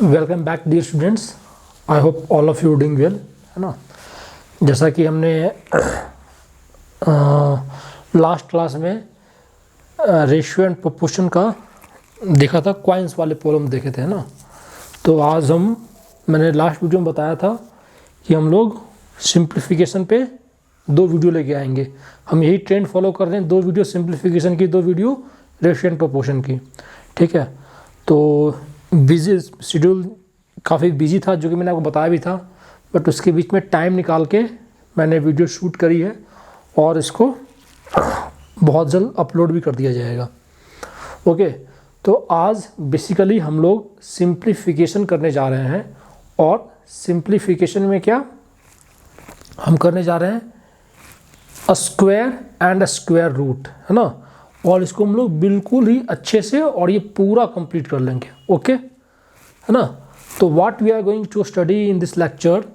Welcome back dear students. I hope all of you doing well, है ना। जैसा कि हमने लास्ट क्लास में रेशियो एंड प्रोपोर्शन का देखा था, क्वाइंस वाले प्रॉब्लम देखे थे, है ना। तो आज मैंने लास्ट वीडियो में बताया था कि हम लोग सिंप्लीफिकेशन पे 2 वीडियो लेके आएंगे। हम यही ट्रेंड फॉलो कर रहे हैं, 2 वीडियो सिंप्लीफिकेशन की, 2 वीडियो रेशियो एंड प्रोपोर्शन की, ठीक है। तो बिजी शेड्यूल काफ़ी बिजी था, जो कि मैंने आपको बताया भी था, बट उसके बीच में टाइम निकाल के मैंने वीडियो शूट करी है और इसको बहुत जल्द अपलोड भी कर दिया जाएगा। ओके, तो आज बेसिकली हम लोग सिंप्लीफिकेशन करने जा रहे हैं, और सिंप्लीफिकेशन में क्या हम करने जा रहे हैं, a square and a square root, है ना। और इसको हम लोग बिल्कुल ही अच्छे से और ये पूरा कंप्लीट कर लेंगे, ओके, है ना। तो what we are going to study in this lecture,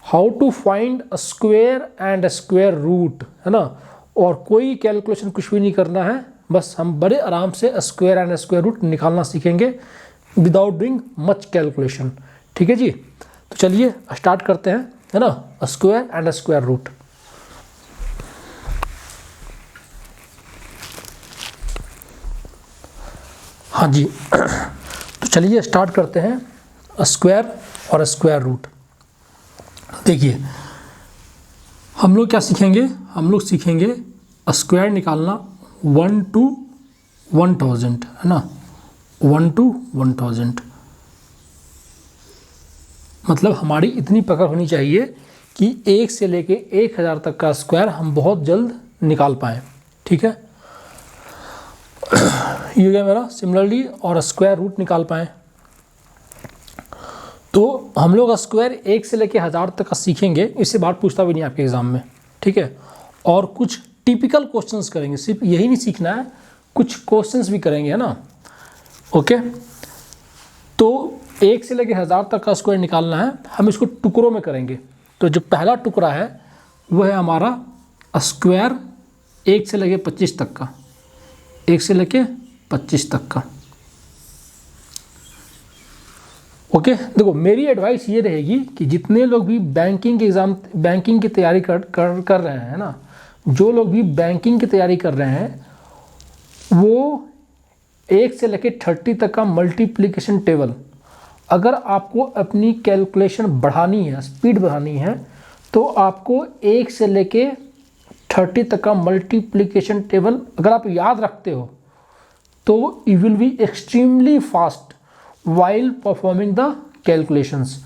how to find a square and a square root, है ना। और कोई कैलकुलेशन कुछ भी नहीं करना है, बस हम बड़े आराम से स्क्वायर एंड स्क्वायर रूट निकालना सीखेंगे विदाउट डूइंग मच कैलकुलेशन, ठीक है जी। तो चलिए स्टार्ट करते हैं, है ना, a square and a square root. हाँ जी, तो चलिए स्टार्ट करते हैं स्क्वायर और स्क्वायर रूट। देखिए हम लोग क्या सीखेंगे, हम लोग सीखेंगे स्क्वायर निकालना 1 to 1000, है ना, 1 to 1000। मतलब हमारी इतनी पकड़ होनी चाहिए कि 1 से लेके 1000 तक का स्क्वायर हम बहुत जल्द निकाल पाएँ, ठीक है। ये क्या मेरा सिमिलरली और स्क्वायर रूट निकाल पाएँ। तो हम लोग स्क्वायर 1 से लेके 1000 तक का सीखेंगे, इससे बात पूछता भी नहीं आपके एग्जाम में, ठीक है। और कुछ टिपिकल क्वेश्चंस करेंगे, सिर्फ यही नहीं सीखना है, कुछ क्वेश्चंस भी करेंगे, है ना, ओके। तो 1 से लेके 1000 तक का स्क्वायर निकालना है, हम इसको टुकड़ों में करेंगे। तो जो पहला टुकड़ा है वो है हमारा स्क्वायर 1 से लेके 25 तक का, 1 से लेके 25 तक का, ओके। देखो मेरी एडवाइस ये रहेगी कि जितने लोग भी बैंकिंग की तैयारी कर रहे हैं ना, जो लोग भी बैंकिंग की तैयारी कर रहे हैं, वो 1 से लेके 30 तक का मल्टीप्लिकेशन टेबल, अगर आपको अपनी कैलकुलेशन बढ़ानी है, स्पीड बढ़ानी है, तो आपको 1 से लेके 30 तक का मल्टीप्लिकेशन टेबल अगर आप याद रखते हो तो you will be extremely fast while performing the calculations.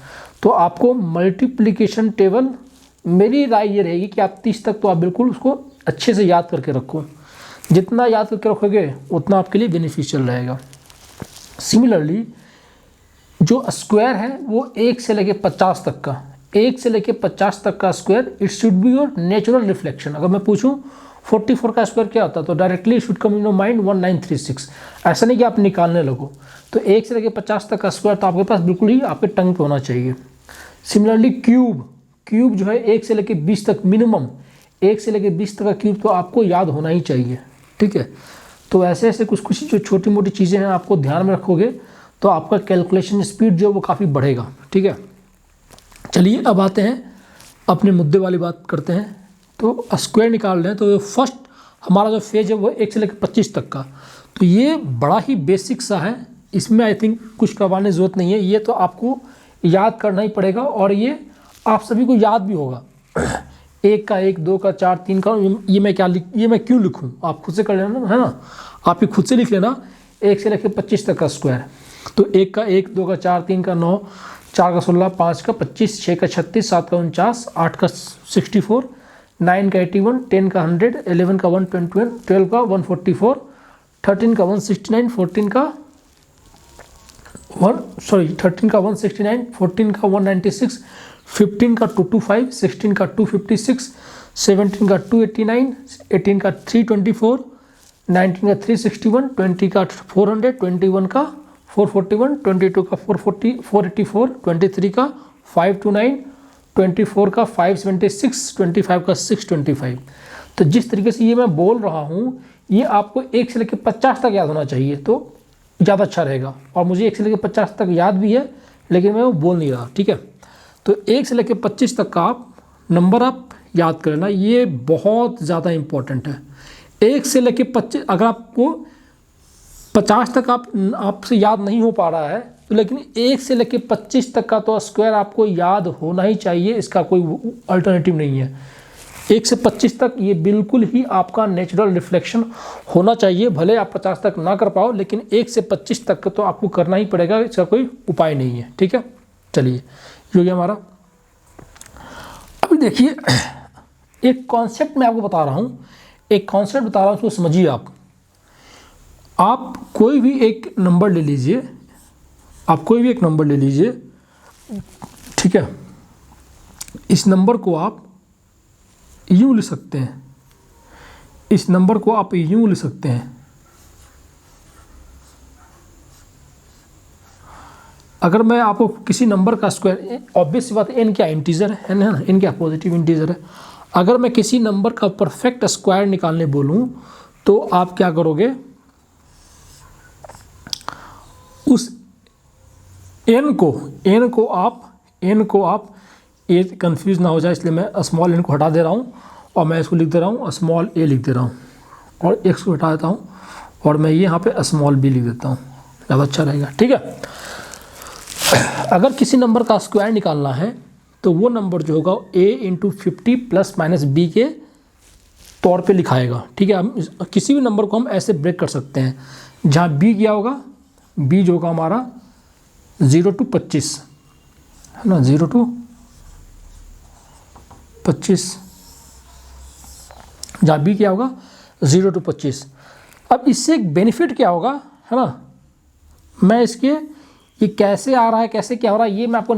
तो आपको मल्टीप्लिकेशन टेबल, मेरी राय ये रहेगी कि आप 30 तक तो आप बिल्कुल उसको अच्छे से याद करके रखो। जितना याद करके रखोगे उतना आपके लिए बेनिफिशियल रहेगा। सिमिलरली जो स्क्वायर है वो 1 से लेके 50 तक का, 1 से लेके 50 तक का square, it should be your natural reflection. अगर मैं पूछूं 44 का स्क्वायर क्या होता है, तो directly should come in your mind 1936। ऐसा नहीं कि आप निकालने लगो। तो 1 से लेके 50 तक का स्क्वायर तो आपके पास बिल्कुल ही आपके टंग पे होना चाहिए। सिमिलरली क्यूब जो है 1 से लेके 20 तक, मिनिमम 1 से लेके 20 तक का क्यूब तो आपको याद होना ही चाहिए, ठीक है। तो ऐसे ऐसे कुछ जो छोटी मोटी चीज़ें हैं आपको ध्यान में रखोगे तो आपका कैलकुलेशन स्पीड जो है वो काफ़ी बढ़ेगा, ठीक है। चलिए अब आते हैं अपने मुद्दे वाली बात करते हैं। तो स्क्वायर निकाल रहे हैं, तो फर्स्ट हमारा जो फेज है वो 1 से लेकर 25 तक का, तो ये बड़ा ही बेसिक सा है, इसमें आई थिंक कुछ करवाने की ज़रूरत नहीं है, ये तो आपको याद करना ही पड़ेगा, और ये आप सभी को याद भी होगा। 1 का 1, 2 का 4, 3 का, ये मैं क्यों लिखूँ, आप खुद से कर लेना, है ना, आप ये खुद से लिख लेना। 1 से लेकर 25 तक का स्क्वायर, तो 1 का 1, 2 का 4, 3 का 9, 4 का 16, 5 का 25, 6 का 36, 7 का 49, 8 का 64, 9 का 81, 10 का 100, 11 का 121, 12 का 144, 13 का 169, 14 का 169, 14 का 196, 15 का 225, 16 का 256, 17 का 289, 18 का 324, 19 का 361, 20 का 400, 21 का 441, 22 का 484, 23 का 529, 24 का 576, 25 का 625। तो जिस तरीके से ये मैं बोल रहा हूँ, ये आपको 1 से लेकर 50 तक याद होना चाहिए, तो ज़्यादा अच्छा रहेगा। और मुझे 1 से लेकर 50 तक याद भी है, लेकिन मैं वो बोल नहीं रहा, ठीक है। तो 1 से लेकर 25 तक का आप नंबर आप याद कर लेना, ये बहुत ज़्यादा इम्पोर्टेंट है। 1 से लेकर 25, अगर आपको 50 तक आपसे याद नहीं हो पा रहा है तो लेकिन 1 से लेकर 25 तक का तो स्क्वायर आपको याद होना ही चाहिए, इसका कोई अल्टरनेटिव नहीं है। 1 से 25 तक ये बिल्कुल ही आपका नेचुरल रिफ्लेक्शन होना चाहिए, भले आप 50 तक ना कर पाओ, लेकिन 1 से 25 तक तो आपको करना ही पड़ेगा, इसका कोई उपाय नहीं है, ठीक है। चलिए ये हो गया हमारा। अभी देखिए एक कॉन्सेप्ट मैं आपको बता रहा हूँ, एक कॉन्सेप्ट बता रहा हूँ, उसको समझिए आप कोई भी एक नंबर ले लीजिए, आप कोई भी एक नंबर ले लीजिए, ठीक है। इस नंबर को आप यूँ लिख सकते हैं, इस नंबर को आप यूँ लिख सकते हैं। अगर मैं आपको किसी नंबर का स्क्वायर, ऑब्वियस सी बात है, n क्या इंटीजर है ना, n क्या पॉजिटिव इंटीजर है। अगर मैं किसी नंबर का परफेक्ट स्क्वायर निकालने बोलूँ तो आप क्या करोगे, उस n को आप ये कंफ्यूज ना हो जाए इसलिए मैं स्मॉल n को हटा दे रहा हूँ और मैं इसको लिख दे रहा हूँ स्मॉल a लिख दे रहा हूँ, और x को हटा देता हूँ और मैं ये यहाँ पे स्मॉल b लिख देता हूँ, ज़्यादा अच्छा रहेगा, ठीक है। अगर किसी नंबर का स्क्वायर निकालना है तो वो नंबर जो होगा a into 50 plus minus b के तौर पे लिखाएगा, ठीक है। हम किसी भी नंबर को हम ऐसे ब्रेक कर सकते हैं, जहाँ b क्या होगा, b जो होगा हमारा 0 to 25 है ना, 0 to 25, जहाँ b क्या होगा 0 to 25। अब इससे एक बेनिफिट क्या होगा, है ना, मैं इसके ये कैसे आ रहा है, कैसे क्या हो रहा है, ये मैं आपको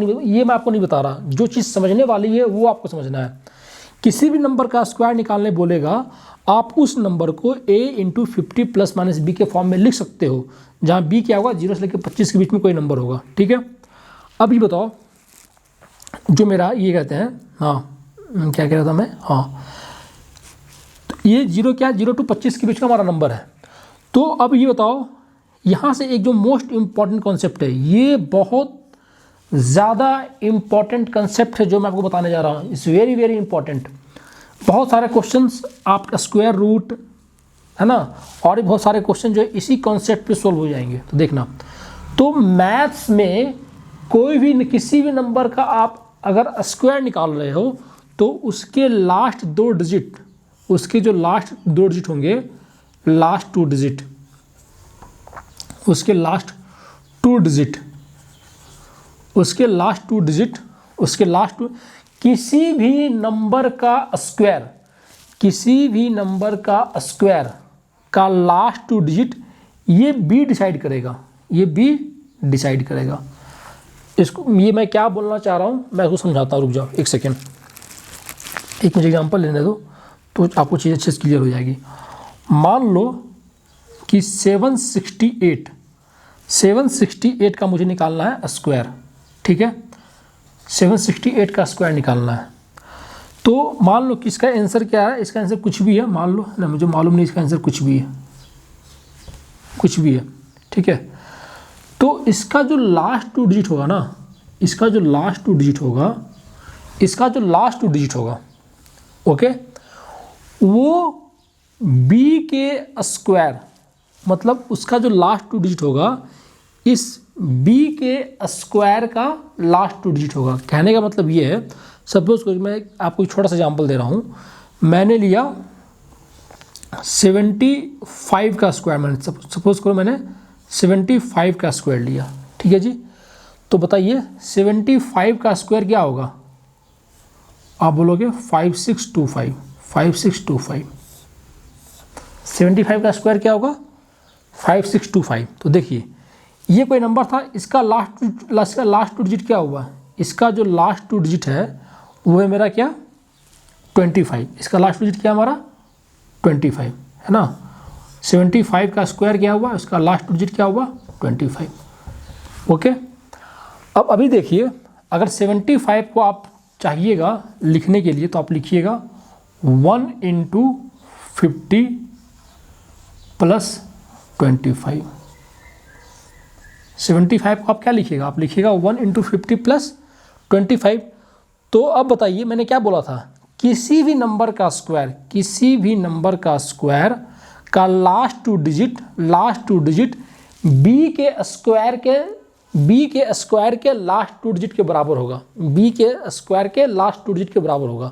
नहीं बता रहा। जो चीज़ समझने वाली है वो आपको समझना है। किसी भी नंबर का स्क्वायर निकालने बोलेगा, आप उस नंबर को a into 50 plus minus b के फॉर्म में लिख सकते हो, जहाँ b क्या होगा 0 से लेकर 25 के बीच में कोई नंबर होगा, ठीक है। अब ये बताओ, जो मेरा ये कहते हैं, हाँ क्या कह रहा था मैं, हाँ तो ये 0 to 25 के बीच का हमारा नंबर है। तो अब ये बताओ, यहाँ से एक जो मोस्ट इम्पॉर्टेंट कॉन्सेप्ट है, ये बहुत ज़्यादा इम्पॉर्टेंट कंसेप्ट है जो मैं आपको बताने जा रहा हूँ, इट्स वेरी वेरी इंपॉर्टेंट। बहुत सारे क्वेश्चंस आपका स्क्वायर रूट है ना, और भी बहुत सारे क्वेश्चन जो है इसी कॉन्सेप्ट पे सोल्व हो जाएंगे, तो देखना। तो मैथ्स में कोई भी किसी भी नंबर का आप अगर स्क्वायर निकाल रहे हो तो उसके लास्ट 2 डिजिट, उसके जो लास्ट 2 डिजिट होंगे, लास्ट 2 डिजिट, उसके लास्ट 2 डिजिट, उसके लास्ट 2 डिजिट, उसके लास्ट 2, किसी भी नंबर का स्क्वायर, किसी भी नंबर का स्क्वायर का लास्ट 2 डिजिट ये बी डिसाइड करेगा, ये बी डिसाइड करेगा। इसको ये मैं क्या बोलना चाह रहा हूँ मैं उसको समझाता हूँ, रुक जाओ एक सेकेंड, एक मुझे एग्जांपल लेने दो तो आपको चीज़ अच्छे से क्लियर हो जाएगी। मान लो कि 768 का मुझे निकालना है स्क्वायर, ठीक है, 768 का स्क्वायर निकालना है। तो मान लो कि इसका आंसर क्या है, इसका आंसर कुछ भी है, मान लो ना, मुझे मालूम नहीं इसका आंसर कुछ भी है, कुछ भी है, ठीक है। तो इसका जो लास्ट 2 डिजिट होगा ना, इसका जो लास्ट 2 डिजिट होगा, इसका जो लास्ट 2 डिजिट होगा, ओके, वो b के स्क्वायर, मतलब उसका जो लास्ट 2 डिजिट होगा इस b के स्क्वायर का लास्ट 2 डिजिट होगा। कहने का मतलब ये है, सपोज को मैं आपको एक छोटा सा एग्जांपल दे रहा हूँ, मैंने लिया 75 का स्क्वायर, मैंने सपोज करो मैंने 75 का स्क्वायर लिया, ठीक है जी। तो बताइए 75 का स्क्वायर क्या होगा, आप बोलोगे 5625, 5625। 75 का स्क्वायर क्या होगा 5625। तो देखिए ये कोई नंबर था, इसका लास्ट 2 डिजिट क्या हुआ, इसका जो लास्ट 2 डिजिट है वो है मेरा क्या 25, इसका लास्ट डिजिट क्या हमारा 25 है ना। 75 का स्क्वायर क्या हुआ, उसका लास्ट डिजिट क्या हुआ 25, ओके। अब अभी देखिए, अगर 75 को आप चाहिएगा लिखने के लिए तो आप लिखिएगा 1 इंटू 50 प्लस 25, 75 को आप क्या लिखिएगा, आप लिखिएगा 1 × 50 + 25। तो अब बताइए मैंने क्या बोला था, किसी भी नंबर का स्क्वायर का लास्ट टू डिजिट बी के स्क्वायर के लास्ट टू डिजिट के बराबर होगा, बी के स्क्वायर के लास्ट टू डिजिट के बराबर होगा।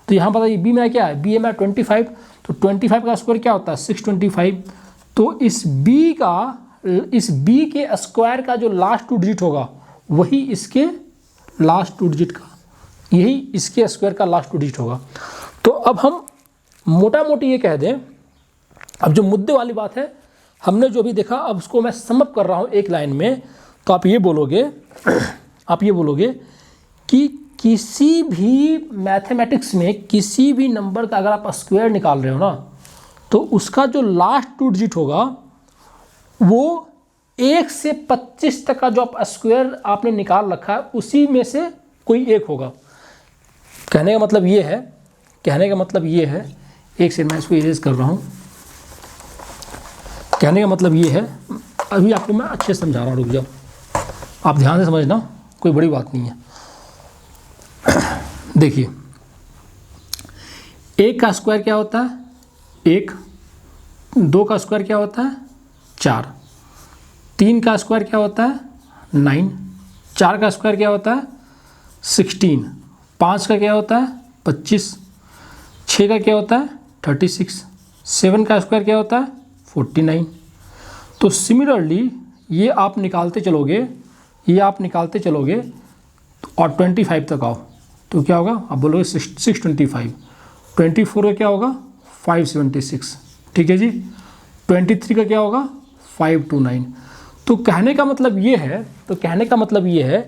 तो यहाँ बताइए बी में क्या है, बी में 25, तो 25 का स्क्वायर क्या होता है 625। तो इस बी के स्क्वायर का जो लास्ट टू डिजिट होगा वही इसके लास्ट टू डिजिट का, यही इसके स्क्वायर का लास्ट टू डिजिट होगा। तो अब हम मोटा मोटी ये कह दें, अब जो मुद्दे वाली बात है हमने जो भी देखा, अब उसको मैं समअप कर रहा हूँ एक लाइन में। तो आप ये बोलोगे कि किसी भी मैथमेटिक्स में किसी भी नंबर का अगर आप स्क्वायर निकाल रहे हो ना, तो उसका जो लास्ट टू डिजिट होगा वो 1 से 25 तक का जो आप स्क्वायर आपने निकाल रखा है उसी में से कोई एक होगा। कहने का मतलब ये है, एक सेकंड मैं इसको इरेज कर रहा हूँ। कहने का मतलब ये है, अभी आपको मैं अच्छे से समझा रहा हूँ, रुक जाओ, आप ध्यान से समझना, कोई बड़ी बात नहीं है। देखिए 1 का स्क्वायर क्या होता है 1, 2 का स्क्वायर क्या होता है 4, 3 का स्क्वायर क्या होता है 9, 4 का स्क्वायर क्या होता है 16, 5 का क्या होता है 25, 6 का क्या होता है 36, 7 का स्क्वायर क्या होता है 49। तो सिमिलरली ये आप निकालते चलोगे और 25 तक आओ तो क्या होगा, आप बोलोगे 625, 24 का क्या होगा 576, ठीक है जी, 23 का क्या होगा 529। तो कहने का मतलब ये है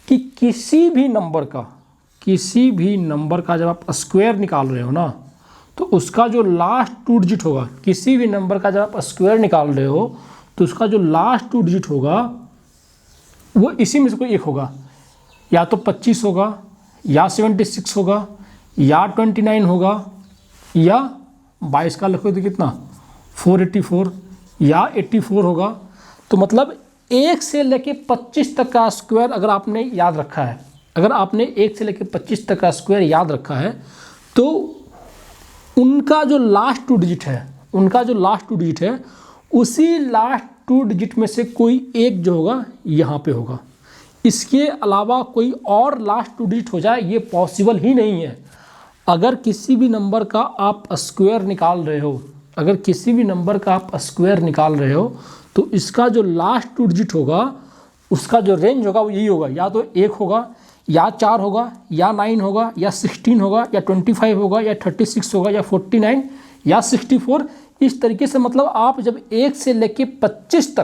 कि किसी भी नंबर का जब आप स्क्वायर निकाल रहे हो ना, तो उसका जो लास्ट टू डिजिट होगा, किसी भी नंबर का जब आप स्क्वायर निकाल रहे हो तो उसका जो लास्ट टू डिजिट होगा वो इसी में से कोई एक होगा, या तो 25 होगा, या 76 होगा, या 29 होगा, या 22 का लिखो तो कितना 484, या 84 होगा। तो मतलब 1 से लेके 25 तक का स्क्वायर अगर आपने याद रखा है, अगर आपने 1 से लेके 25 तक का स्क्वायर याद रखा है, तो उनका जो लास्ट टू डिजिट है उसी लास्ट टू डिजिट में से कोई एक जो होगा यहाँ पे होगा। इसके अलावा कोई और लास्ट टू डिजिट हो जाए ये पॉसिबल ही नहीं है। अगर किसी भी नंबर का आप स्क्वायर निकाल रहे हो, तो इसका जो लास्ट टू डिजिट होगा, उसका जो रेंज होगा वो यही होगा, या तो 1 होगा, या 4 होगा, या 9 होगा, या 16 होगा, या 25 होगा, या 36 होगा, या 49, या 64। इस तरीके से मतलब आप जब 1 से लेके 25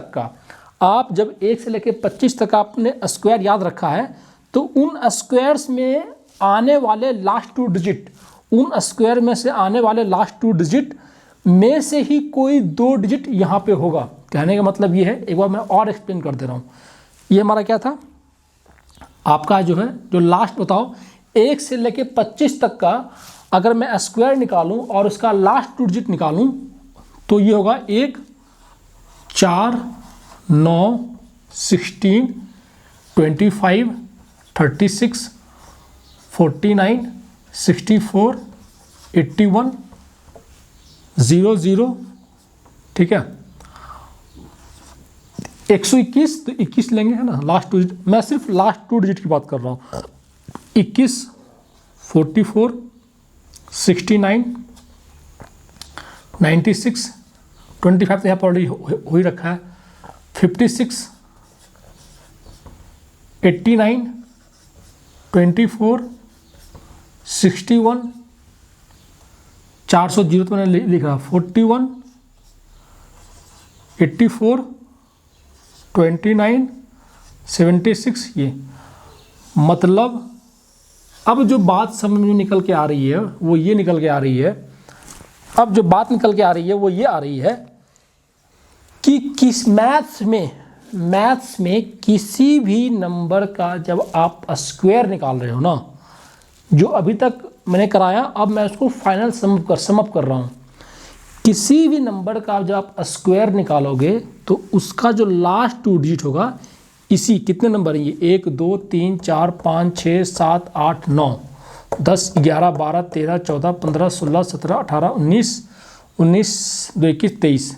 तक का आपने स्क्वायर याद रखा है, तो उन स्क्वायर्स में आने वाले लास्ट टू डिजिट में से ही कोई 2 डिजिट यहाँ पे होगा। कहने का मतलब ये है, एक बार मैं और एक्सप्लेन कर दे रहा हूँ। ये हमारा क्या था, आपका जो है जो लास्ट बताओ 1 से लेके 25 तक का अगर मैं स्क्वायर निकालूं और उसका लास्ट टू डिजिट निकालूं तो ये होगा 1, 4, 9, 16, 25, 36, 49, 64, 81, 00, ठीक है, 121, तो 21 लेंगे है ना लास्ट टू डिजिट। मैं सिर्फ लास्ट टू डिजिट की बात कर रहा हूँ। 21, 44, 69, 96, 25 तो यहाँ पर ऑलरेडी हो ही रखा है, 56, 89, 24, 61, 400 तो मैंने लिख रहा, 41, 84, 29, 76। ये मतलब अब जो बात समझ में निकल के आ रही है वो ये निकल के आ रही है, अब जो बात निकल के आ रही है वो ये आ रही है कि किस मैथ्स में किसी भी नंबर का जब आप स्क्वायर निकाल रहे हो ना, जो अभी तक मैंने कराया, अब मैं उसको फाइनल समअप कर रहा हूँ। किसी भी नंबर का जब आप स्क्वायर निकालोगे तो उसका जो लास्ट 2 डिजिट होगा, इसी कितने नंबर हैं ये 1 2 3 4 5 6 7 8 9 10 11 12 13 14 15 16 17 18 19 19 2 21 23।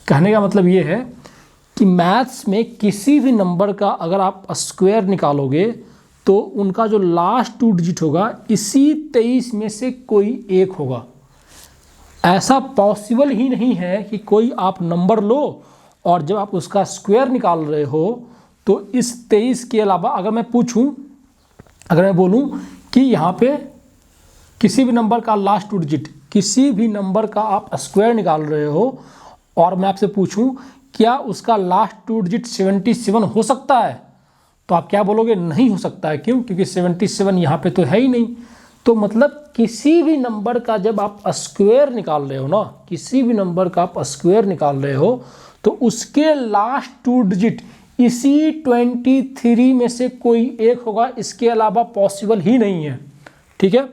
कहने का मतलब ये है कि मैथ्स में किसी भी नंबर का अगर आप स्क्वायर निकालोगे तो उनका जो लास्ट 2 डिजिट होगा इसी 23 में से कोई एक होगा। ऐसा पॉसिबल ही नहीं है कि कोई आप नंबर लो और जब आप उसका स्क्वायर निकाल रहे हो तो इस 23 के अलावा अगर मैं पूछूं, अगर मैं बोलूं कि यहाँ पे किसी भी नंबर का लास्ट 2 डिजिट, किसी भी नंबर का आप स्क्वायर निकाल रहे हो और मैं आपसे पूछूं क्या उसका लास्ट 2 डिजिट 77 हो सकता है, तो आप क्या बोलोगे? नहीं हो सकता है। क्यों? क्योंकि 77 यहाँ पे तो है ही नहीं। तो मतलब किसी भी नंबर का जब आप स्क्वायर निकाल रहे हो ना, किसी भी नंबर का आप स्क्वायर निकाल रहे हो तो उसके लास्ट 2 डिजिट इसी 23 में से कोई एक होगा, इसके अलावा पॉसिबल ही नहीं है। ठीक है,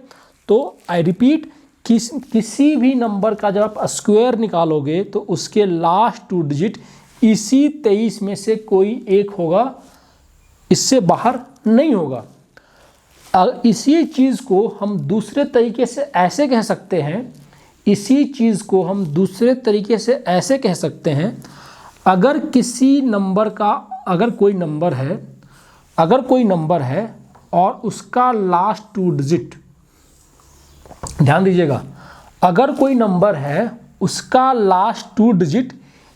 तो आई रिपीट, किसी भी नंबर का जब आप स्क्वायर निकालोगे तो उसके लास्ट 2 डिजिट इसी 23 में से कोई एक होगा, इससे बाहर नहीं होगा। इसी चीज़ को हम दूसरे तरीके से ऐसे कह सकते हैं, इसी चीज़ को हम दूसरे तरीके से ऐसे कह सकते हैं, अगर किसी नंबर का, अगर कोई नंबर है और उसका लास्ट 2 डिजिट, ध्यान दीजिएगा, अगर कोई नंबर है उसका लास्ट 2 डिजिट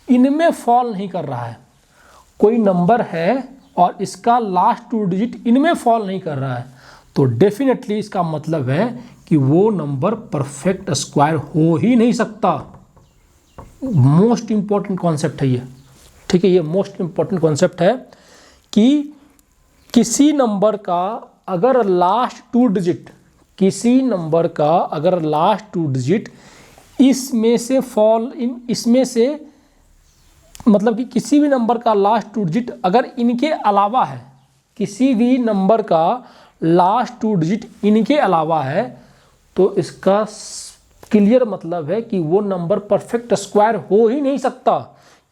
इनमें फॉल नहीं कर रहा है, कोई नंबर है और इसका लास्ट 2 डिजिट इनमें फॉल नहीं कर रहा है, तो डेफिनेटली इसका मतलब है कि वो नंबर परफेक्ट स्क्वायर हो ही नहीं सकता। मोस्ट इंपॉर्टेंट कॉन्सेप्ट है ये। ठीक है, ये मोस्ट इंपॉर्टेंट कॉन्सेप्ट है कि किसी नंबर का अगर लास्ट 2 डिजिट, किसी नंबर का अगर लास्ट 2 डिजिट इसमें से फॉल इन, इसमें से मतलब कि किसी भी नंबर का लास्ट 2 डिजिट अगर इनके अलावा है, किसी भी नंबर का लास्ट 2 डिजिट इनके अलावा है, तो इसका क्लियर मतलब है कि वो नंबर परफेक्ट स्क्वायर हो ही नहीं सकता।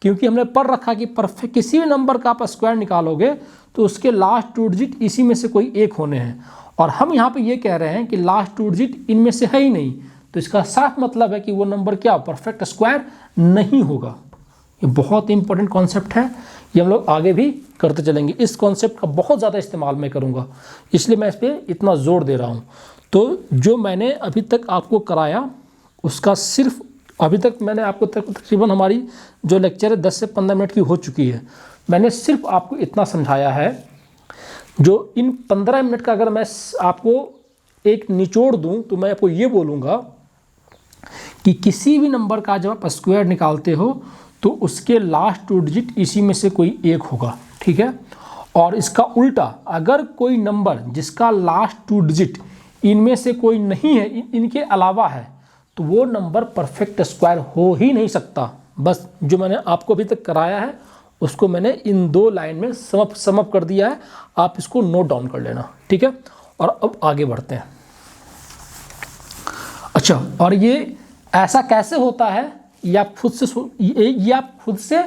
क्योंकि हमने पढ़ रखा कि परफेक्ट किसी भी नंबर का आप स्क्वायर निकालोगे तो उसके लास्ट 2 डिजिट इसी में से कोई एक होने हैं, और हम यहाँ पे ये कह रहे हैं कि लास्ट 2 डिजिट इनमें से है ही नहीं, तो इसका साफ मतलब है कि वो नंबर क्या परफेक्ट स्क्वायर नहीं होगा। ये बहुत इंपॉर्टेंट कॉन्सेप्ट है, ये हम लोग आगे भी करते चलेंगे। इस कॉन्सेप्ट का बहुत ज़्यादा इस्तेमाल मैं करूँगा, इसलिए मैं इस पर इतना ज़ोर दे रहा हूँ। तो जो मैंने अभी तक आपको कराया उसका सिर्फ, अभी तक मैंने आपको तकरीबन हमारी जो लेक्चर है 10 से 15 मिनट की हो चुकी है, मैंने सिर्फ आपको इतना समझाया है। जो इन 15 मिनट का अगर मैं आपको एक निचोड़ दूं तो मैं आपको ये बोलूँगा कि किसी भी नंबर का जब आप स्क्वायर निकालते हो तो उसके लास्ट 2 डिजिट इसी में से कोई एक होगा। ठीक है, और इसका उल्टा, अगर कोई नंबर जिसका लास्ट 2 डिजिट इनमें से कोई नहीं है, इनके अलावा है, तो वो नंबर परफेक्ट स्क्वायर हो ही नहीं सकता। बस जो मैंने आपको अभी तक कराया है उसको मैंने इन 2 लाइन में समअप कर दिया है, आप इसको नोट डाउन कर लेना। ठीक है, और अब आगे बढ़ते हैं। अच्छा, और ये ऐसा कैसे होता है ये आप खुद से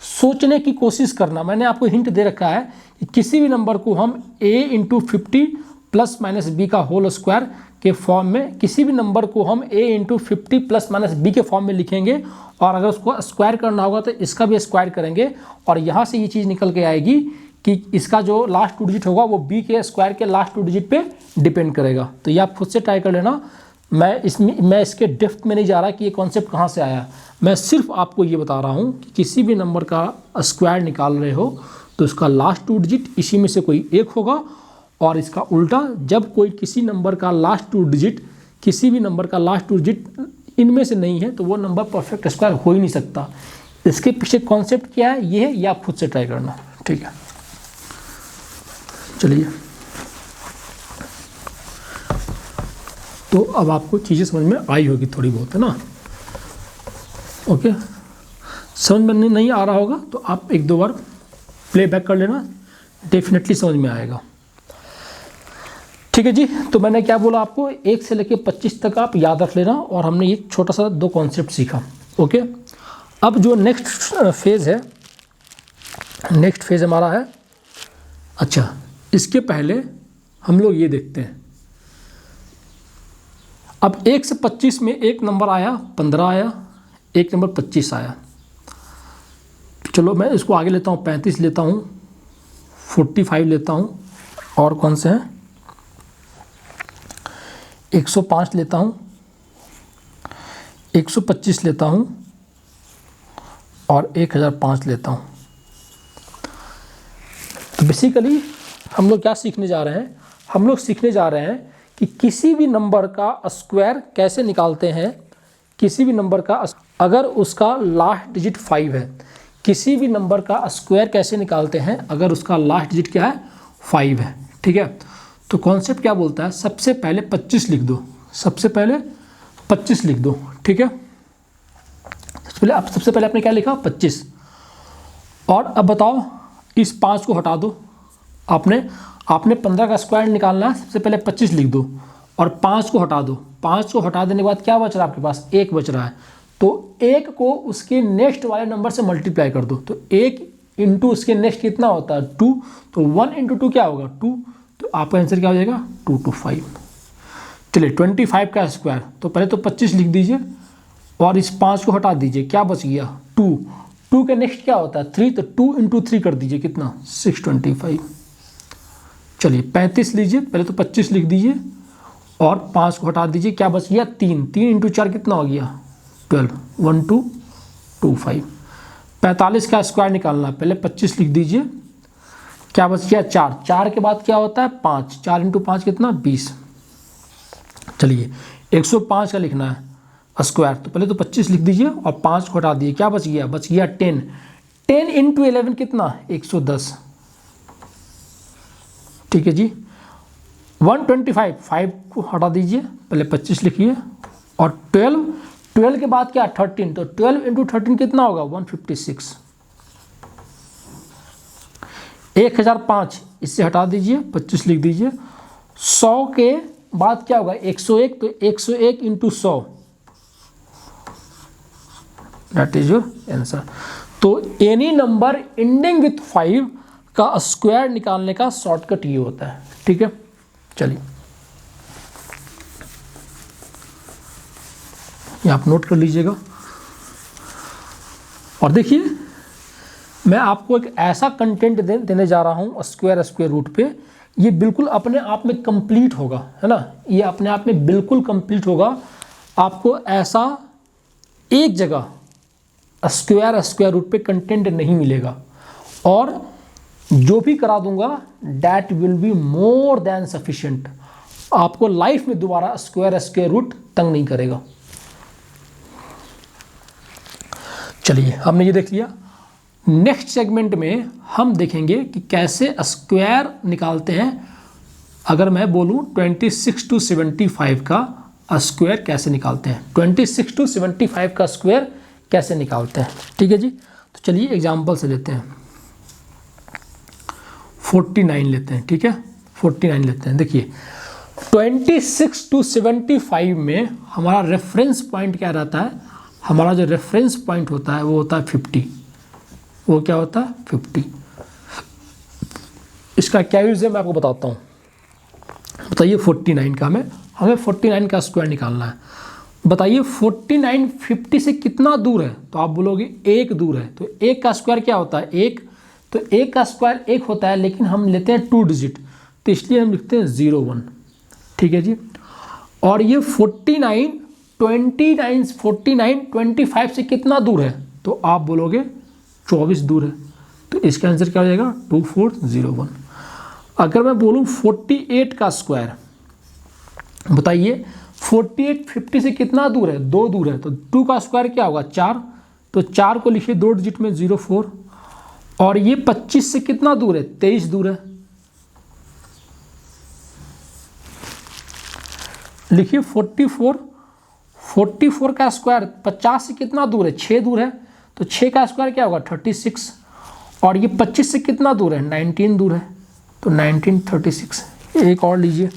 सोचने की कोशिश करना। मैंने आपको हिंट दे रखा है कि किसी भी नंबर को हम a × 50 + - b का होल स्क्वायर के फॉर्म में, किसी भी नंबर को हम a × 50 + - b के फॉर्म में लिखेंगे, और अगर उसको स्क्वायर करना होगा तो इसका भी स्क्वायर करेंगे, और यहाँ से ये चीज़ निकल के आएगी कि इसका जो लास्ट 2 डिजिट होगा वो b के स्क्वायर के लास्ट 2 डिजिट पे डिपेंड करेगा। तो ये आप खुद से ट्राई कर लेना। मैं इसके डेप्थ में नहीं जा रहा कि ये कॉन्सेप्ट कहाँ से आया, मैं सिर्फ आपको ये बता रहा हूँ कि किसी भी नंबर का स्क्वायर निकाल रहे हो तो उसका लास्ट 2 डिजिट इसी में से कोई एक होगा, और इसका उल्टा, जब कोई किसी नंबर का लास्ट 2 डिजिट, किसी भी नंबर का लास्ट 2 डिजिट इनमें से नहीं है, तो वो नंबर परफेक्ट स्क्वायर हो ही नहीं सकता। इसके पीछे कॉन्सेप्ट क्या है ये है, ये आप खुद से ट्राई करना। ठीक है, चलिए, तो अब आपको चीज़ें समझ में आई होगी थोड़ी बहुत, है ना। ओके, समझ में नहीं आ रहा होगा तो आप 1-2 बार प्ले बैक कर लेना, डेफिनेटली समझ में आएगा। ठीक है जी। तो मैंने क्या बोला आपको, 1 से लेकर 25 तक आप याद रख लेना, और हमने एक छोटा सा 2 कॉन्सेप्ट सीखा। ओके, अब जो नेक्स्ट फेज़ है, नेक्स्ट फेज़ हमारा है, अच्छा इसके पहले हम लोग ये देखते हैं। अब 1 से 25 में एक नंबर आया 15 आया, एक नंबर 25 आया। चलो मैं इसको आगे लेता हूँ, 35 लेता हूँ, 45 लेता हूँ, और कौन से हैं, 105 लेता हूँ, 125 लेता हूँ, और 1005 लेता हूँ। तो बेसिकली हम लोग क्या सीखने जा रहे हैं, हम लोग सीखने जा रहे हैं कि किसी भी नंबर का स्क्वायर कैसे निकालते हैं। किसी भी नंबर का अगर उसका लास्ट डिजिट 5 है, किसी भी नंबर का स्क्वायर कैसे निकालते हैं अगर उसका लास्ट डिजिट क्या है, 5 है। ठीक है, तो कॉन्सेप्ट क्या बोलता है, सबसे पहले 25 लिख दो, सबसे पहले 25 लिख दो। ठीक है, सबसे पहले आपने क्या लिखा, 25। और अब बताओ इस 5 को हटा दो। आपने 15 का स्क्वायर निकालना है, सबसे पहले 25 लिख दो और 5 को हटा दो। 5 को हटा देने के बाद क्या बच रहा है आपके पास, 1 बच रहा है। तो 1 को उसके नेक्स्ट वाले नंबर से मल्टीप्लाई कर दो। तो 1 इंटू उसके नेक्स्ट कितना होता है, 2। तो 1 इंटू 2 क्या होगा, 2। तो आपका आंसर क्या हो जाएगा, 2 to 5। चलिए 25 का स्क्वायर, तो पहले तो 25 लिख दीजिए और इस 5 को हटा दीजिए, क्या बच गया, 2। 2 के नेक्स्ट क्या होता है, 3। तो 2 इंटू 3 कर दीजिए, कितना, 625। चलिए 35 लीजिए, पहले तो 25 लिख दीजिए और 5 को हटा दीजिए, क्या बच गया, 3। 3 इंटू 4 कितना हो गया, 12। 1225। 45 का स्क्वायर निकालना है, पहले 25 लिख दीजिए, क्या बच गया, 4। 4 के बाद क्या होता है, 5। 4 इंटू 5 कितना, 20। चलिए 105 का लिखना है स्क्वायर, तो पहले तो 25 लिख दीजिए और 5 को हटा दिए, क्या बच गया, 10। 10 इंटू 11 कितना, 110। ठीक है जी। 125, 5 को हटा दीजिए, पहले 25 लिखिए और 12 के बाद क्या, 13। तो 12 इंटू 13 कितना होगा, 156। 1005 इससे हटा दीजिए, 25 लिख दीजिए। 100 के बाद क्या होगा, 101। तो 101 into 100, that is your answer. तो एनी नंबर एंडिंग विथ 5 का स्क्वायर निकालने का शॉर्टकट ये होता है। ठीक है, चलिए ये आप नोट कर लीजिएगा। और देखिए मैं आपको एक ऐसा कंटेंट देने जा रहा हूँ स्क्वायर रूट पे, ये बिल्कुल अपने आप में कंप्लीट होगा, है ना, ये अपने आप में बिल्कुल कंप्लीट होगा। आपको ऐसा एक जगह स्क्वायर रूट पे कंटेंट नहीं मिलेगा, और जो भी करा दूंगा that will be more than sufficient. आपको लाइफ में दोबारा स्क्वायर रूट तंग नहीं करेगा। चलिए हमने ये देख लिया। नेक्स्ट सेगमेंट में हम देखेंगे कि कैसे स्क्वायर निकालते हैं। अगर मैं बोलूं 26 to 75 का स्क्वायर कैसे निकालते हैं, 26 to 75 का स्क्वायर कैसे निकालते हैं। ठीक है जी, तो चलिए एग्जांपल से लेते हैं। 49 लेते हैं। ठीक है, 49 लेते हैं। देखिए 26 to 75 में हमारा रेफरेंस पॉइंट क्या रहता है, हमारा जो रेफरेंस पॉइंट होता है वो होता है 50। वो क्या होता है, 50। इसका क्या यूज है मैं आपको बताता हूँ। बताइए 49 का हमें 49 का स्क्वायर निकालना है। बताइए 49 50 से कितना दूर है, तो आप बोलोगे 1 दूर है। तो 1 का स्क्वायर क्या होता है, 1। तो 1 का स्क्वायर 1 होता है, लेकिन हम लेते हैं 2 डिजिट, तो इसलिए हम लिखते हैं 01। ठीक है जी। और ये 49 25 से कितना दूर है, तो आप बोलोगे 24 दूर है। तो इसका आंसर क्या हो जाएगा, 2401। अगर मैं बोलूँ 48 का स्क्वायर, बताइए 48 50 से कितना दूर है, 2 दूर है। तो 2 का स्क्वायर क्या होगा, 4। तो 4 को लिखिए 2 डिजिट में, 04। और ये 25 से कितना दूर है, 23 दूर है। लिखिए 44 का स्क्वायर 50 से कितना दूर है, 6 दूर है। तो 6 का स्क्वायर क्या होगा, 36। और ये 25 से कितना दूर है, 19 दूर है। तो 1936। एक और लीजिए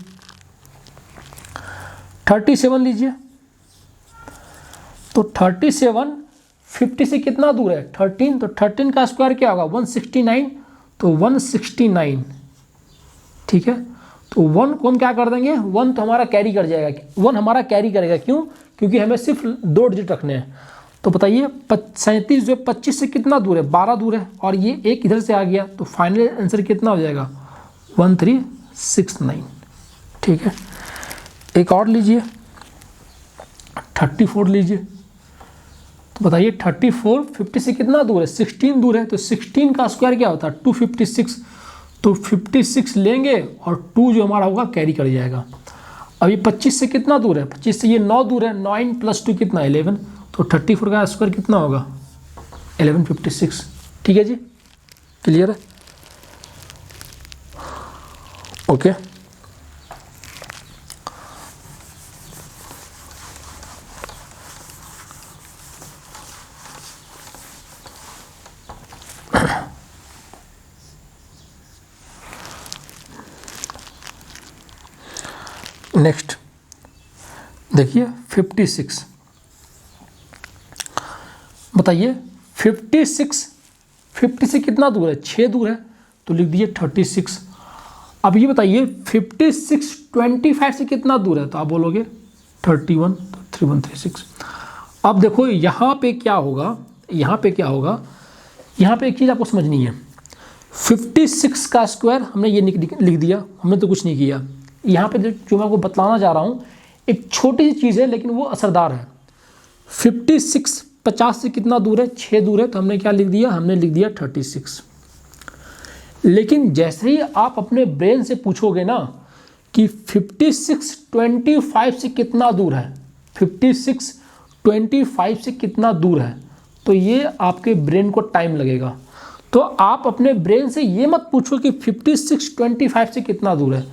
37 लीजिए, तो 37 50 से कितना दूर है 13, तो 13 का स्क्वायर क्या होगा 169, तो 169, ठीक है। तो 1 को हम क्या कर देंगे, 1 तो हमारा कैरी कर जाएगा, 1 हमारा कैरी करेगा, क्यों, क्योंकि हमें सिर्फ 2 डिजिट रखने हैं। तो बताइए 37 जो 25 से कितना दूर है 12 दूर है, और ये एक इधर से आ गया, तो फाइनल आंसर कितना हो जाएगा 1369, ठीक है। एक और लीजिए 34 लीजिए, तो बताइए 34 50 से कितना दूर है 16 दूर है, तो 16 का स्क्वायर क्या होता है 256, तो 56 लेंगे और 2 जो हमारा होगा कैरी कर जाएगा। अब ये 25 से कितना दूर है 25 से ये 9 दूर है, 9 + 2 कितना 11, तो 34 का स्क्वायर कितना होगा 1156, ठीक है जी, क्लियर है, ओके। नेक्स्ट देखिए 56, बताइए 56 50 से कितना दूर है 6 दूर है, तो लिख दिए 36। अब ये बताइए 56 25 से कितना दूर है, तो आप बोलोगे 31, तो 3136। अब देखो यहाँ पे क्या होगा, यहाँ पे क्या होगा, यहाँ पे एक चीज़ आपको समझनी है, 56 का स्क्वायर हमने ये लिख दिया, हमने तो कुछ नहीं किया। यहाँ पे जो मैं आपको बतलाना चाह रहा हूँ एक छोटी सी चीज़ है लेकिन वो असरदार है। 56 50 से कितना दूर है 6 दूर है, तो हमने क्या लिख दिया, हमने लिख दिया 36। लेकिन जैसे ही आप अपने ब्रेन से पूछोगे ना कि 56 25 से कितना दूर है, 56 25 से कितना दूर है, तो ये आपके ब्रेन को टाइम लगेगा। तो आप अपने ब्रेन से ये मत पूछो कि 56 25 से कितना दूर है,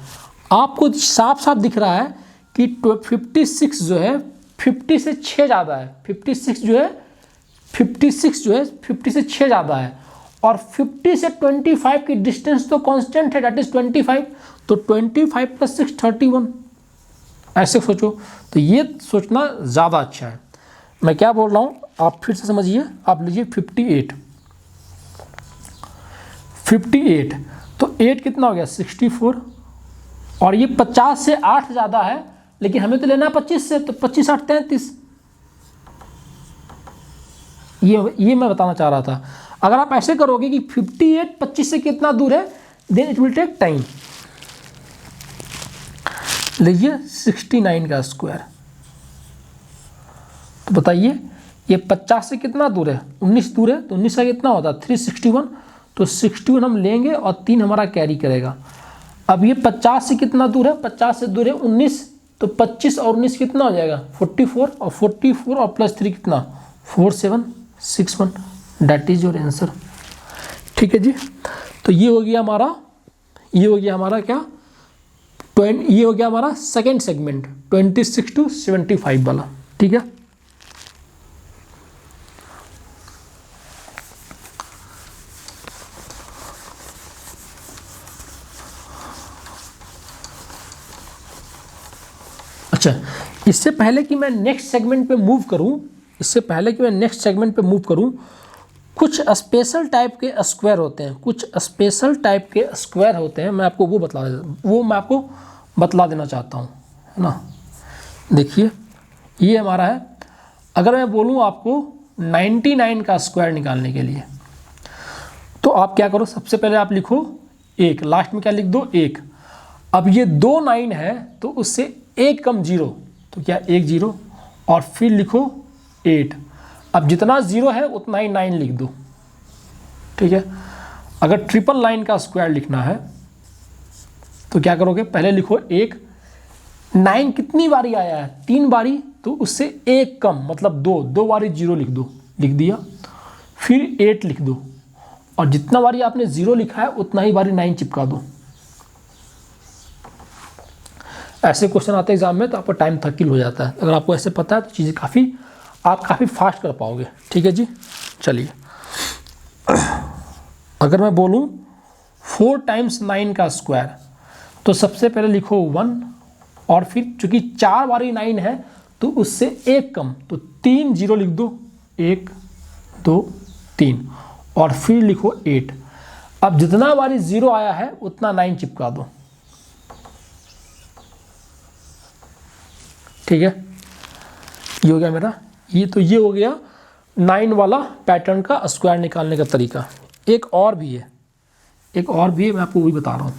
आपको साफ साफ दिख रहा है कि 56 जो है 50 से 6 ज़्यादा है, 56 जो है 50 से 6 ज़्यादा है, और 50 से 25 की डिस्टेंस तो कांस्टेंट है, दैट इज 25, तो 25 + 6 31, ऐसे सोचो। तो ये सोचना ज़्यादा अच्छा है। मैं क्या बोल रहा हूँ आप फिर से समझिए, आप लीजिए 58, तो 8 कितना हो गया 64, और ये 50 से 8 ज़्यादा है, लेकिन हमें तो लेना है 25 से, तो 25 8 33। ये मैं बताना चाह रहा था। अगर आप ऐसे करोगे कि 58 25 से कितना दूर है, then it will take time. लीजिए 69 का स्क्वायर, तो बताइए ये 50 से कितना दूर है 19 दूर है, तो 19 का कितना होता है 361, तो 61 हम लेंगे और 3 हमारा कैरी करेगा। अब ये 50 से कितना दूर है 50 से दूर है 19, तो 25 और 19 कितना हो जाएगा 44, और 44 और +3 कितना 4761, दैट इज योर आंसर, ठीक है जी। तो ये हो गया हमारा क्या ये हो गया हमारा सेकेंड सेगमेंट 26 to 75 वाला, ठीक है। अच्छा, इससे पहले कि मैं नेक्स्ट सेगमेंट पे मूव करूं, कुछ स्पेशल टाइप के स्क्वायर होते हैं, मैं आपको वो बतला देना चाहता हूँ, है ना। देखिए ये हमारा है, अगर मैं बोलूँ आपको 99 का स्क्वायर निकालने के लिए, तो आप क्या करो, सबसे पहले आप लिखो 1, लास्ट में क्या लिख दो 1। अब ये 2 9 है, तो उससे 1 कम 0, तो क्या 1 0, और फिर लिखो 8। अब जितना 0 है उतना ही 9 लिख दो, ठीक है। अगर 999 का स्क्वायर लिखना है तो क्या करोगे, पहले लिखो 1, 9 कितनी बारी आया है 3 बारी, तो उससे 1 कम मतलब 2 बारी 0 लिख दो, लिख दिया। फिर 8 लिख दो, और जितना बारी आपने 0 लिखा है उतना ही बारी 9 चिपका दो। ऐसे क्वेश्चन आते हैं एग्जाम में, तो आपका टाइम थकिल हो जाता है। अगर आपको ऐसे पता है तो चीज़ें आप काफ़ी फास्ट कर पाओगे, ठीक है जी। चलिए, अगर मैं बोलूँ 4 × 9 का स्क्वायर, तो सबसे पहले लिखो 1, और फिर चूंकि 4 बारी 9 है तो उससे एक कम, तो 3 0 लिख दो, 1 2 3 और फिर लिखो 8। अब जितना बारी 0 आया है उतना 9 चिपका दो, ठीक है। ये हो गया मेरा, ये हो गया 9 वाला पैटर्न का स्क्वायर निकालने का तरीका। एक और भी है, मैं आपको वही बता रहा हूँ।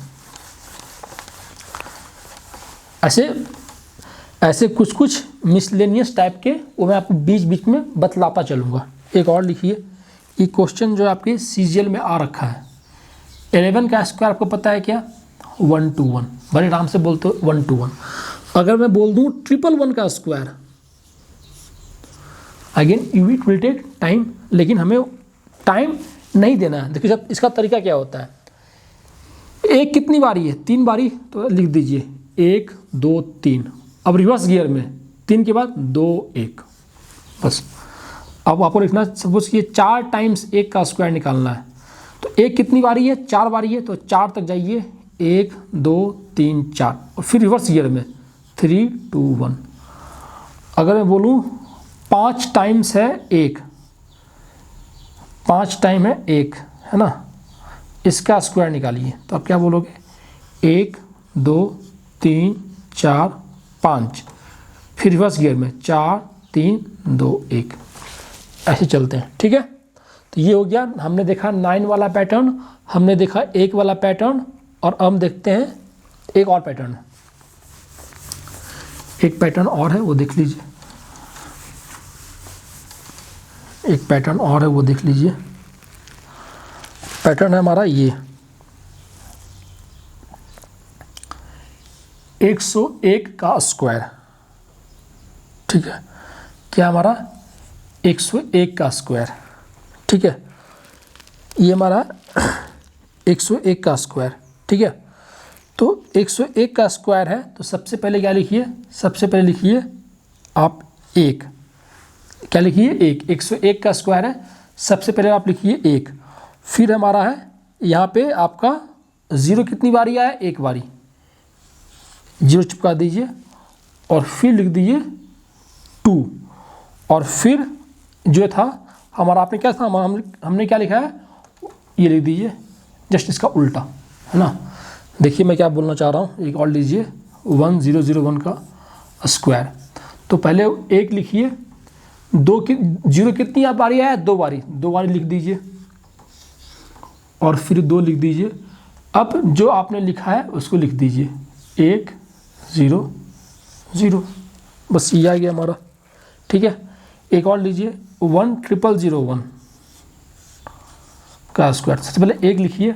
ऐसे कुछ मिसलेनियस टाइप के वो मैं आपको बीच बीच में बतलाता चलूँगा। एक और लिखिए, ये क्वेश्चन जो आपके सीजीएल में आ रखा है, 11 का स्क्वायर आपको पता है क्या? 1 to 1। बड़े आराम से बोलते हो 1 to 1। अगर मैं बोल दूँ 111 का square, again it will take time, लेकिन हमें टाइम नहीं देना है। देखिए जब इसका तरीका क्या होता है, एक कितनी बारी है? 3 बारी, तो लिख दीजिए 1 2 3। अब रिवर्स गियर में 3 के बाद 2 1, बस। अब आपको लिखना, सपोज कि 4 टाइम्स 1 का स्क्वायर निकालना है, तो 1 कितनी बारी है? 4 बारी है, तो 4 तक जाइए, 1 2 3 4 और फिर रिवर्स गियर में 3 2 1। अगर मैं बोलूँ 5 टाइम्स है 1, 5 टाइम है 1, है ना, इसका स्क्वायर निकालिए, तो आप क्या बोलोगे? 1 2 3 4 5, फिर रिवर्स गियर में 4 3 2 1, ऐसे चलते हैं, ठीक है। तो ये हो गया, हमने देखा 9 वाला पैटर्न, हमने देखा 1 वाला पैटर्न, और अब हम देखते हैं एक और पैटर्न। एक पैटर्न और है, वो देख लीजिए। एक पैटर्न और है, वो देख लीजिए। पैटर्न है हमारा ये 101 का स्क्वायर, ठीक है। क्या हमारा? 101 का स्क्वायर, ठीक है। ये हमारा 101 का स्क्वायर, ठीक है। तो 101 का स्क्वायर है, तो सबसे पहले क्या लिखिए? सबसे पहले लिखिए आप 1। क्या लिखिए? 1। 101 का स्क्वायर है, सबसे पहले आप लिखिए 1। फिर हमारा है यहाँ पे आपका 0 कितनी बारी आया? 1 बारी, 0 चिपका दीजिए और फिर लिख दीजिए 2। और फिर जो था हमारा, आपने क्या था, हमने क्या लिखा है? ये लिख दीजिए, जस्ट इसका उल्टा, है ना। देखिए मैं क्या बोलना चाह रहा हूँ, एक और लीजिए, 1001 का स्क्वायर। तो पहले 1 लिखिए, 0 कितनी आप बारी आया? 2 बारी, 2 बारी लिख दीजिए और फिर 2 लिख दीजिए। अब जो आपने लिखा है उसको लिख दीजिए 1 0 0, बस ये आ गया हमारा, ठीक है। एक और लीजिए 10001 का स्क्वायर। सबसे पहले 1 लिखिए,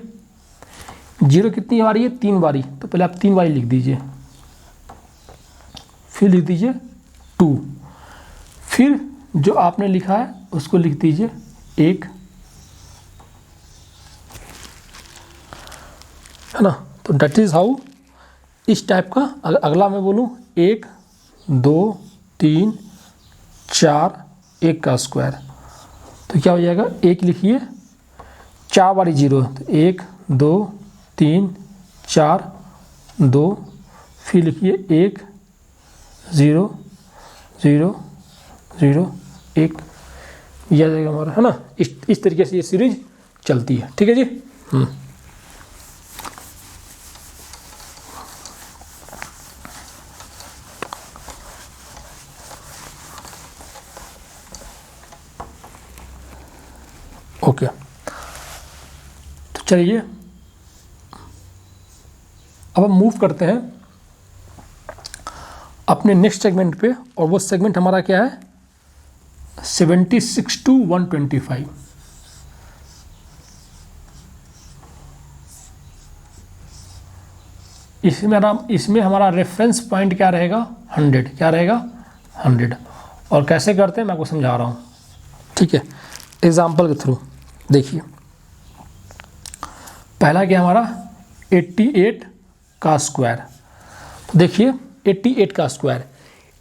0 कितनी बारी है? 3 बारी, तो पहले आप 3 बारी लिख दीजिए, फिर लिख दीजिए 2, फिर जो आपने लिखा है उसको लिख दीजिए 1, है ना। तो डेट इज़ हाउ, इस टाइप का। अगला मैं बोलूँ 1 2 3 4 1 का स्क्वायर, तो क्या हो जाएगा? 1 लिखिए, 4 बारी 0, तो 1 2 3 4 2, फिर लिखिए 1 0 0 0 1, यह आ जाएगा हमारा, है ना। इस तरीके से ये सीरीज चलती है, ठीक है जी। ओके, तो चलिए अब हम मूव करते हैं अपने नेक्स्ट सेगमेंट पे, और वो सेगमेंट हमारा क्या है? 76 to 125। इसमें हमारा रेफरेंस पॉइंट क्या रहेगा? 100। क्या रहेगा? 100। और कैसे करते हैं मैं आपको समझा रहा हूँ, ठीक है, एग्जाम्पल के थ्रू। देखिए पहला क्या हमारा? 88 का स्क्वायर। तो देखिए 88 का स्क्वायर,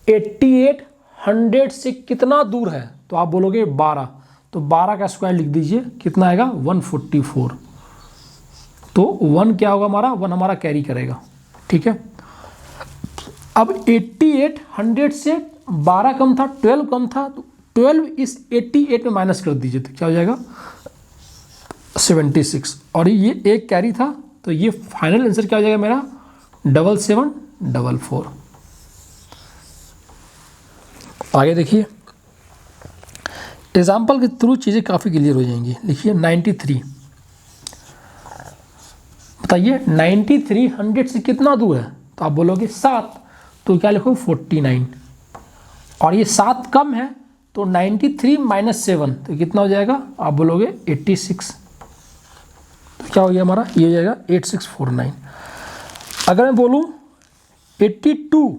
88 100 से कितना दूर है? तो आप बोलोगे 12, तो 12 का स्क्वायर लिख दीजिए, कितना आएगा? 144। तो 1 क्या होगा हमारा? 1 हमारा कैरी करेगा, ठीक है। अब 88 100 से 12 कम था, 12 कम था, तो 12 इस 88 में माइनस कर दीजिए तो क्या हो जाएगा 76, और ये एक कैरी था, तो ये फाइनल आंसर क्या हो जाएगा मेरा 7744। आगे देखिए, एग्जाम्पल के थ्रू चीज़ें काफ़ी क्लियर हो जाएंगी। लिखिए 93, बताइए 93 100 से कितना दूर है, तो आप बोलोगे 7, तो क्या लिखो 49, और ये 7 कम है तो 93 - 7 तो कितना हो जाएगा, आप बोलोगे 86, तो क्या हो गया हमारा, ये हो जाएगा 8649। अगर मैं बोलूँ 82,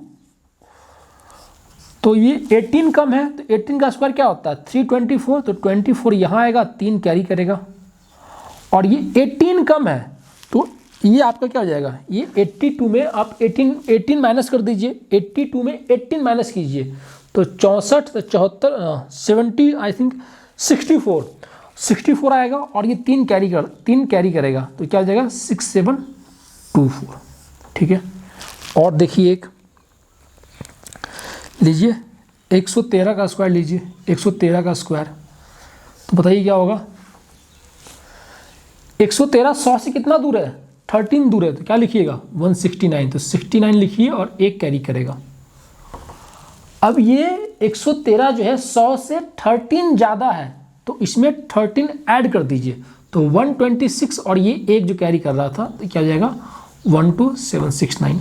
तो ये 18 कम है, तो 18 का स्क्वायर क्या होता है 324, तो 24 यहाँ आएगा, 3 कैरी करेगा, और ये 18 कम है तो ये आपका क्या हो जाएगा, ये 82 में आप 18 माइनस कर दीजिए, 82 में 18 माइनस कीजिए तो 64, तो 74 70 आई थिंक 64 आएगा, और ये 3 कैरी करेगा, तो क्या हो जाएगा 6724। ठीक है, और देखिए एक लीजिए 113 का स्क्वायर लीजिए, 113 का स्क्वायर, तो बताइए क्या होगा, 113 100 से कितना दूर है 13 दूर है, तो क्या लिखिएगा 169, तो 69 लिखिए और एक कैरी करेगा। अब ये 113 जो है 100 से 13 ज़्यादा है, तो इसमें 13 ऐड कर दीजिए, तो 126, और ये एक जो कैरी कर रहा था तो क्या हो जाएगा 12769।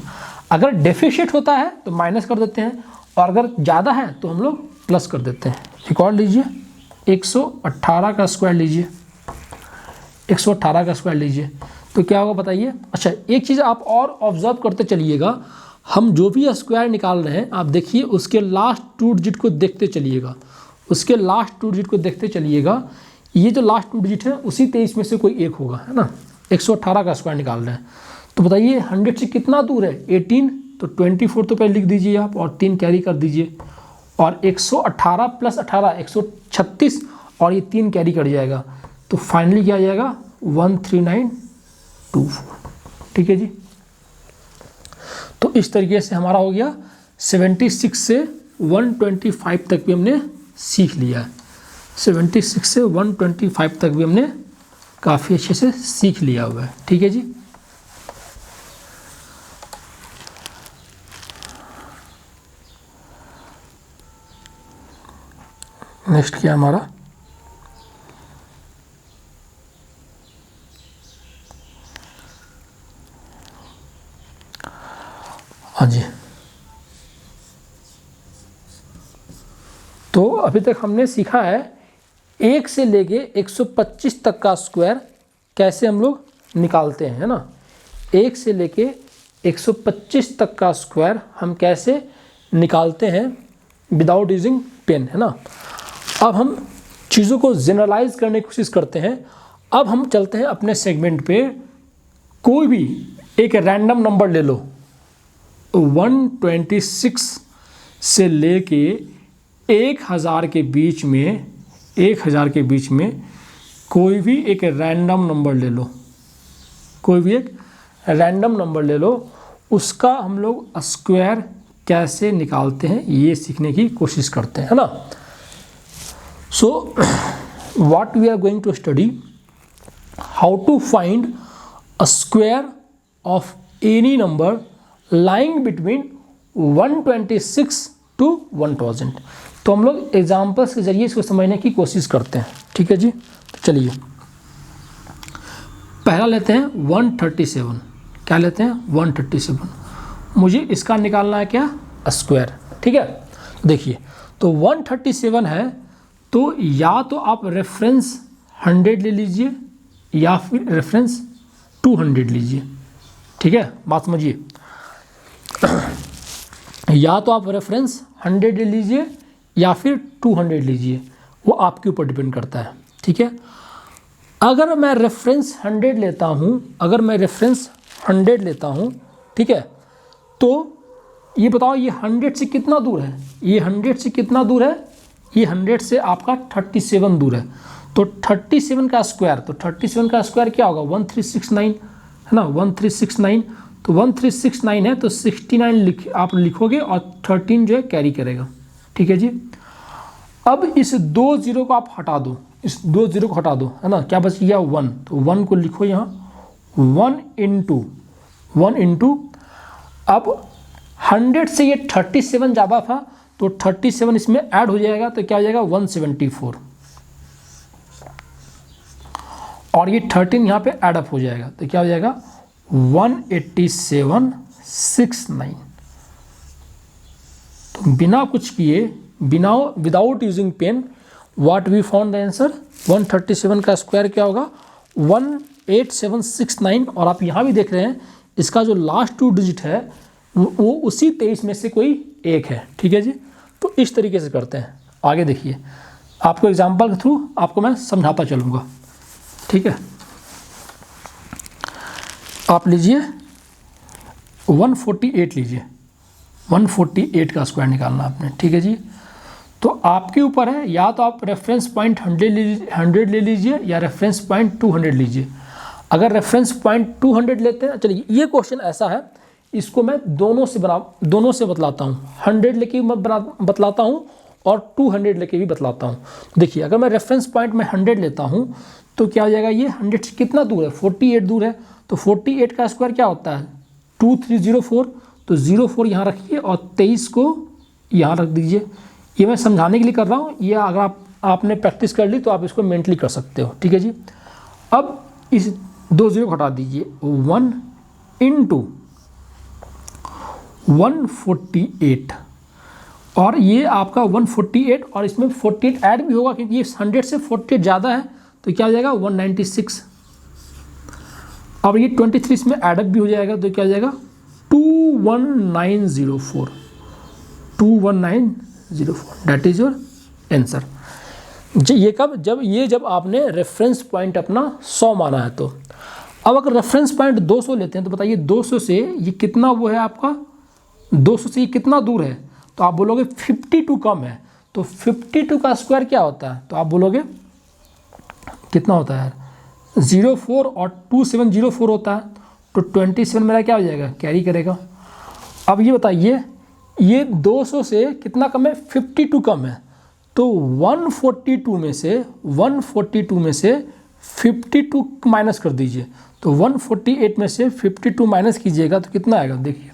अगर डेफिशिट होता है तो माइनस कर देते हैं, और अगर ज़्यादा है तो हम लोग प्लस कर देते हैं। एक और लीजिए 118 का स्क्वायर लीजिए, 118 का स्क्वायर लीजिए, तो क्या होगा बताइए। अच्छा, एक चीज़ आप और ऑब्जर्व करते चलिएगा, हम जो भी स्क्वायर निकाल रहे हैं आप देखिए उसके लास्ट 2 डिजिट को देखते चलिएगा, उसके लास्ट 2 डिजिट को देखते चलिएगा, ये जो लास्ट 2 डिजिट है उसी 23 में से कोई एक होगा, है ना। 118 का स्क्वायर निकाल रहे हैं, तो बताइए 100 से कितना दूर है 18, तो 24 तो पहले लिख दीजिए आप, और 3 कैरी कर दीजिए, और 118 + 18 136, और ये 3 कैरी कर जाएगा, तो फाइनली क्या आ जाएगा 13924। ठीक है जी, तो इस तरीके से हमारा हो गया 76 से 125 तक भी हमने सीख लिया है। 76 से 125 तक भी हमने काफ़ी अच्छे से सीख लिया हुआ है। ठीक है जी, नेक्स्ट क्या हमारा, हाँ जी, तो अभी तक हमने सीखा है 1 से लेके 125 तक का स्क्वायर कैसे हम लोग निकालते हैं, है ना। 1 से लेके 125 तक का स्क्वायर हम कैसे निकालते हैं विदाउट यूजिंग पेन, है ना। अब हम चीज़ों को जनरलाइज करने की कोशिश करते हैं। अब हम चलते हैं अपने सेगमेंट पे, कोई भी एक रैंडम नंबर ले लो, 126 से लेके 1000 के बीच में, 1000 के बीच में कोई भी एक रैंडम नंबर ले लो, कोई भी एक रैंडम नंबर ले लो, उसका हम लोग स्क्वायर कैसे निकालते हैं ये सीखने की कोशिश करते हैं, है ना। So what we are going to study, how to find a square of any number lying between 126 to 1000। तो हम लोग एग्जाम्पल्स के जरिए इसको समझने की कोशिश करते हैं। ठीक है जी, तो चलिए पहला लेते हैं 137। क्या लेते हैं 137, मुझे इसका निकालना है क्या स्क्वायर। ठीक है, देखिए तो 137 है, तो या तो आप रेफरेंस 100 ले लीजिए या फिर रेफरेंस 200 लीजिए। ठीक है, बात समझिए, या तो आप रेफरेंस 100 ले लीजिए या फिर 200 लीजिए, वो आपके ऊपर डिपेंड करता है। ठीक है, अगर मैं रेफरेंस 100 लेता हूँ, अगर मैं रेफरेंस 100 लेता हूँ, ठीक है, तो ये बताओ ये 100 से कितना दूर है, ये 100 से कितना दूर है, ये 100 से आपका 37 दूर है, तो 37 का स्क्वायर, तो 37 का स्क्वायर क्या होगा 1369, है ना, 1369, तो 1369 है तो 69 आप लिखोगे और 13 जो है कैरी करेगा। ठीक है जी। अब इस 2 0 को आप हटा दो, इस 2 0 को हटा दो, है ना, क्या बच गया 1, तो 1 को लिखो यहाँ 1 इंटू अब 100 से ये 37 ज़्यादा था तो 37 इसमें ऐड हो जाएगा तो क्या हो जाएगा 174 और ये 13 यहाँ पे ऐड अप हो जाएगा तो क्या हो जाएगा 18769। तो बिना कुछ किए, बिना without using pen, what we found the answer 137 का स्क्वायर क्या होगा 18769। और आप यहाँ भी देख रहे हैं इसका जो लास्ट 2 डिजिट है वो उसी 23 में से कोई एक है। ठीक है जी। तो इस तरीके से करते हैं। आगे देखिए, आपको एग्जाम्पल के थ्रू आपको मैं समझाता चलूँगा। ठीक है, आप लीजिए 148 लीजिए, 148 का स्क्वायर निकालना आपने। ठीक है जी। तो आपके ऊपर है, या तो आप रेफरेंस पॉइंट 100 ले लीजिए या रेफरेंस पॉइंट 200 लीजिए। अगर रेफरेंस पॉइंट 200 लेते हैं, चलिए ये क्वेश्चन ऐसा है, इसको मैं दोनों से बतलाता हूँ, 100 लेके मैं बतलाता हूँ और 200 लेके भी बतलाता हूँ। देखिए, अगर मैं रेफरेंस पॉइंट में 100 लेता हूँ तो क्या हो जाएगा, ये 100 से कितना दूर है 48 दूर है, तो 48 का स्क्वायर क्या होता है 2304, तो 04 यहाँ रखिए और 23 को यहाँ रख दीजिए। ये मैं समझाने के लिए कर रहा हूँ, ये अगर आपने प्रैक्टिस कर ली तो आप इसको मेंटली कर सकते हो। ठीक है जी। अब इस 2 0 हटा दीजिए, 1 इंटू 148 और ये आपका 148 और इसमें 48 ऐड भी होगा क्योंकि ये 100 से 48 ज़्यादा है तो क्या हो जाएगा 196। अब ये 23 इसमें ऐड अप भी हो जाएगा तो क्या हो जाएगा 21904, 21904, दैट इज योर आंसर। ये कब, जब आपने रेफरेंस पॉइंट अपना 100 माना है। तो अब अगर रेफरेंस पॉइंट 200 लेते हैं तो बताइए 200 से ये कितना वो है आपका, 200 से ये कितना दूर है, तो आप बोलोगे 52 कम है। तो 52 का स्क्वायर क्या होता है, तो आप बोलोगे कितना होता है 04 और 2704 होता है, तो 27 मेरा क्या हो जाएगा कैरी करेगा। अब ये बताइए, ये 200 से कितना कम है 52 कम है, तो 142 में से 52 माइनस कर दीजिए। तो 148 में से 52 माइनस कीजिएगा तो कितना आएगा, देखिए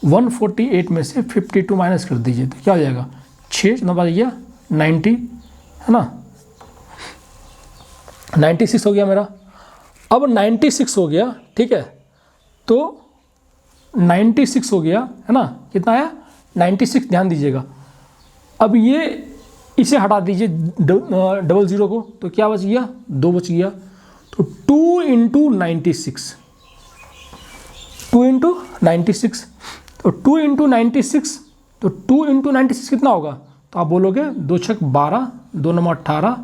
148 में से 52 माइनस कर दीजिए तो क्या हो जाएगा 6 नंबर 90, है ना, 96 हो गया मेरा। अब 96 हो गया, ठीक है, तो 96 हो गया, है ना, कितना आया 96, ध्यान दीजिएगा। अब ये इसे हटा दीजिए 00 को, तो क्या बच गया 2 बच गया। तो 2 इंटू 96, 2 इंटू 96, तो 2 इंटू 96, तो 2 इंटू 96 कितना होगा, तो आप बोलोगे 2 छक 12, 2 नंबर 18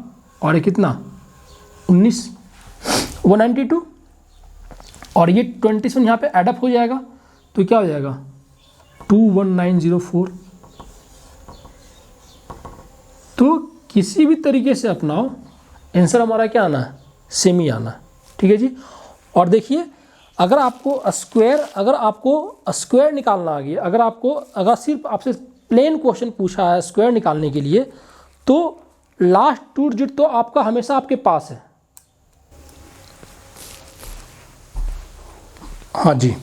और ये कितना 19, 192 और ये 27 यहाँ पे एडअप हो जाएगा तो क्या हो जाएगा 21904। तो किसी भी तरीके से अपनाओ, आंसर हमारा क्या आना है, सेम ही आना है। ठीक है जी। और देखिए, अगर आपको स्क्वायर निकालना आ गया, अगर सिर्फ आपसे प्लेन क्वेश्चन पूछा है स्क्वायर निकालने के लिए, तो लास्ट 2 डिजिट तो आपका हमेशा आपके पास है। हाँ जी,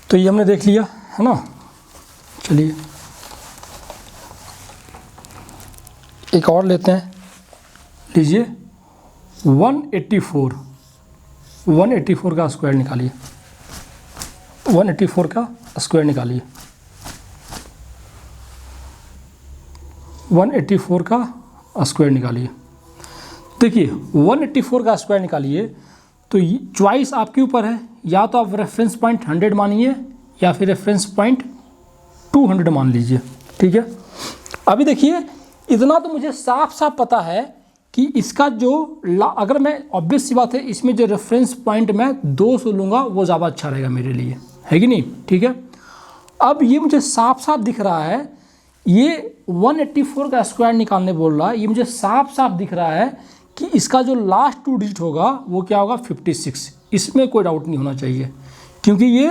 तो ये हमने देख लिया, है ना। चलिए एक और लेते हैं, लीजिए 184 का स्क्वायर निकालिए, 184 का स्क्वायर निकालिए, 184 का स्क्वायर निकालिए। देखिए 184 का स्क्वायर निकालिए तो चॉइस आपके ऊपर है, या तो आप रेफरेंस पॉइंट 100 मानिए या फिर रेफरेंस पॉइंट 200 मान लीजिए। ठीक है, अभी देखिए इतना तो मुझे साफ साफ पता है कि इसका जो अगर मैं ऑब्वियस सी बात है, इसमें जो रेफरेंस पॉइंट मैं 200 लूँगा वो ज़्यादा अच्छा रहेगा मेरे लिए, है कि नहीं। ठीक है, अब ये मुझे साफ साफ दिख रहा है, ये 184 का स्क्वायर निकालने बोल रहा है, ये मुझे साफ साफ दिख रहा है कि इसका जो लास्ट 2 डिजिट होगा वो क्या होगा 56। इसमें कोई डाउट नहीं होना चाहिए, क्योंकि ये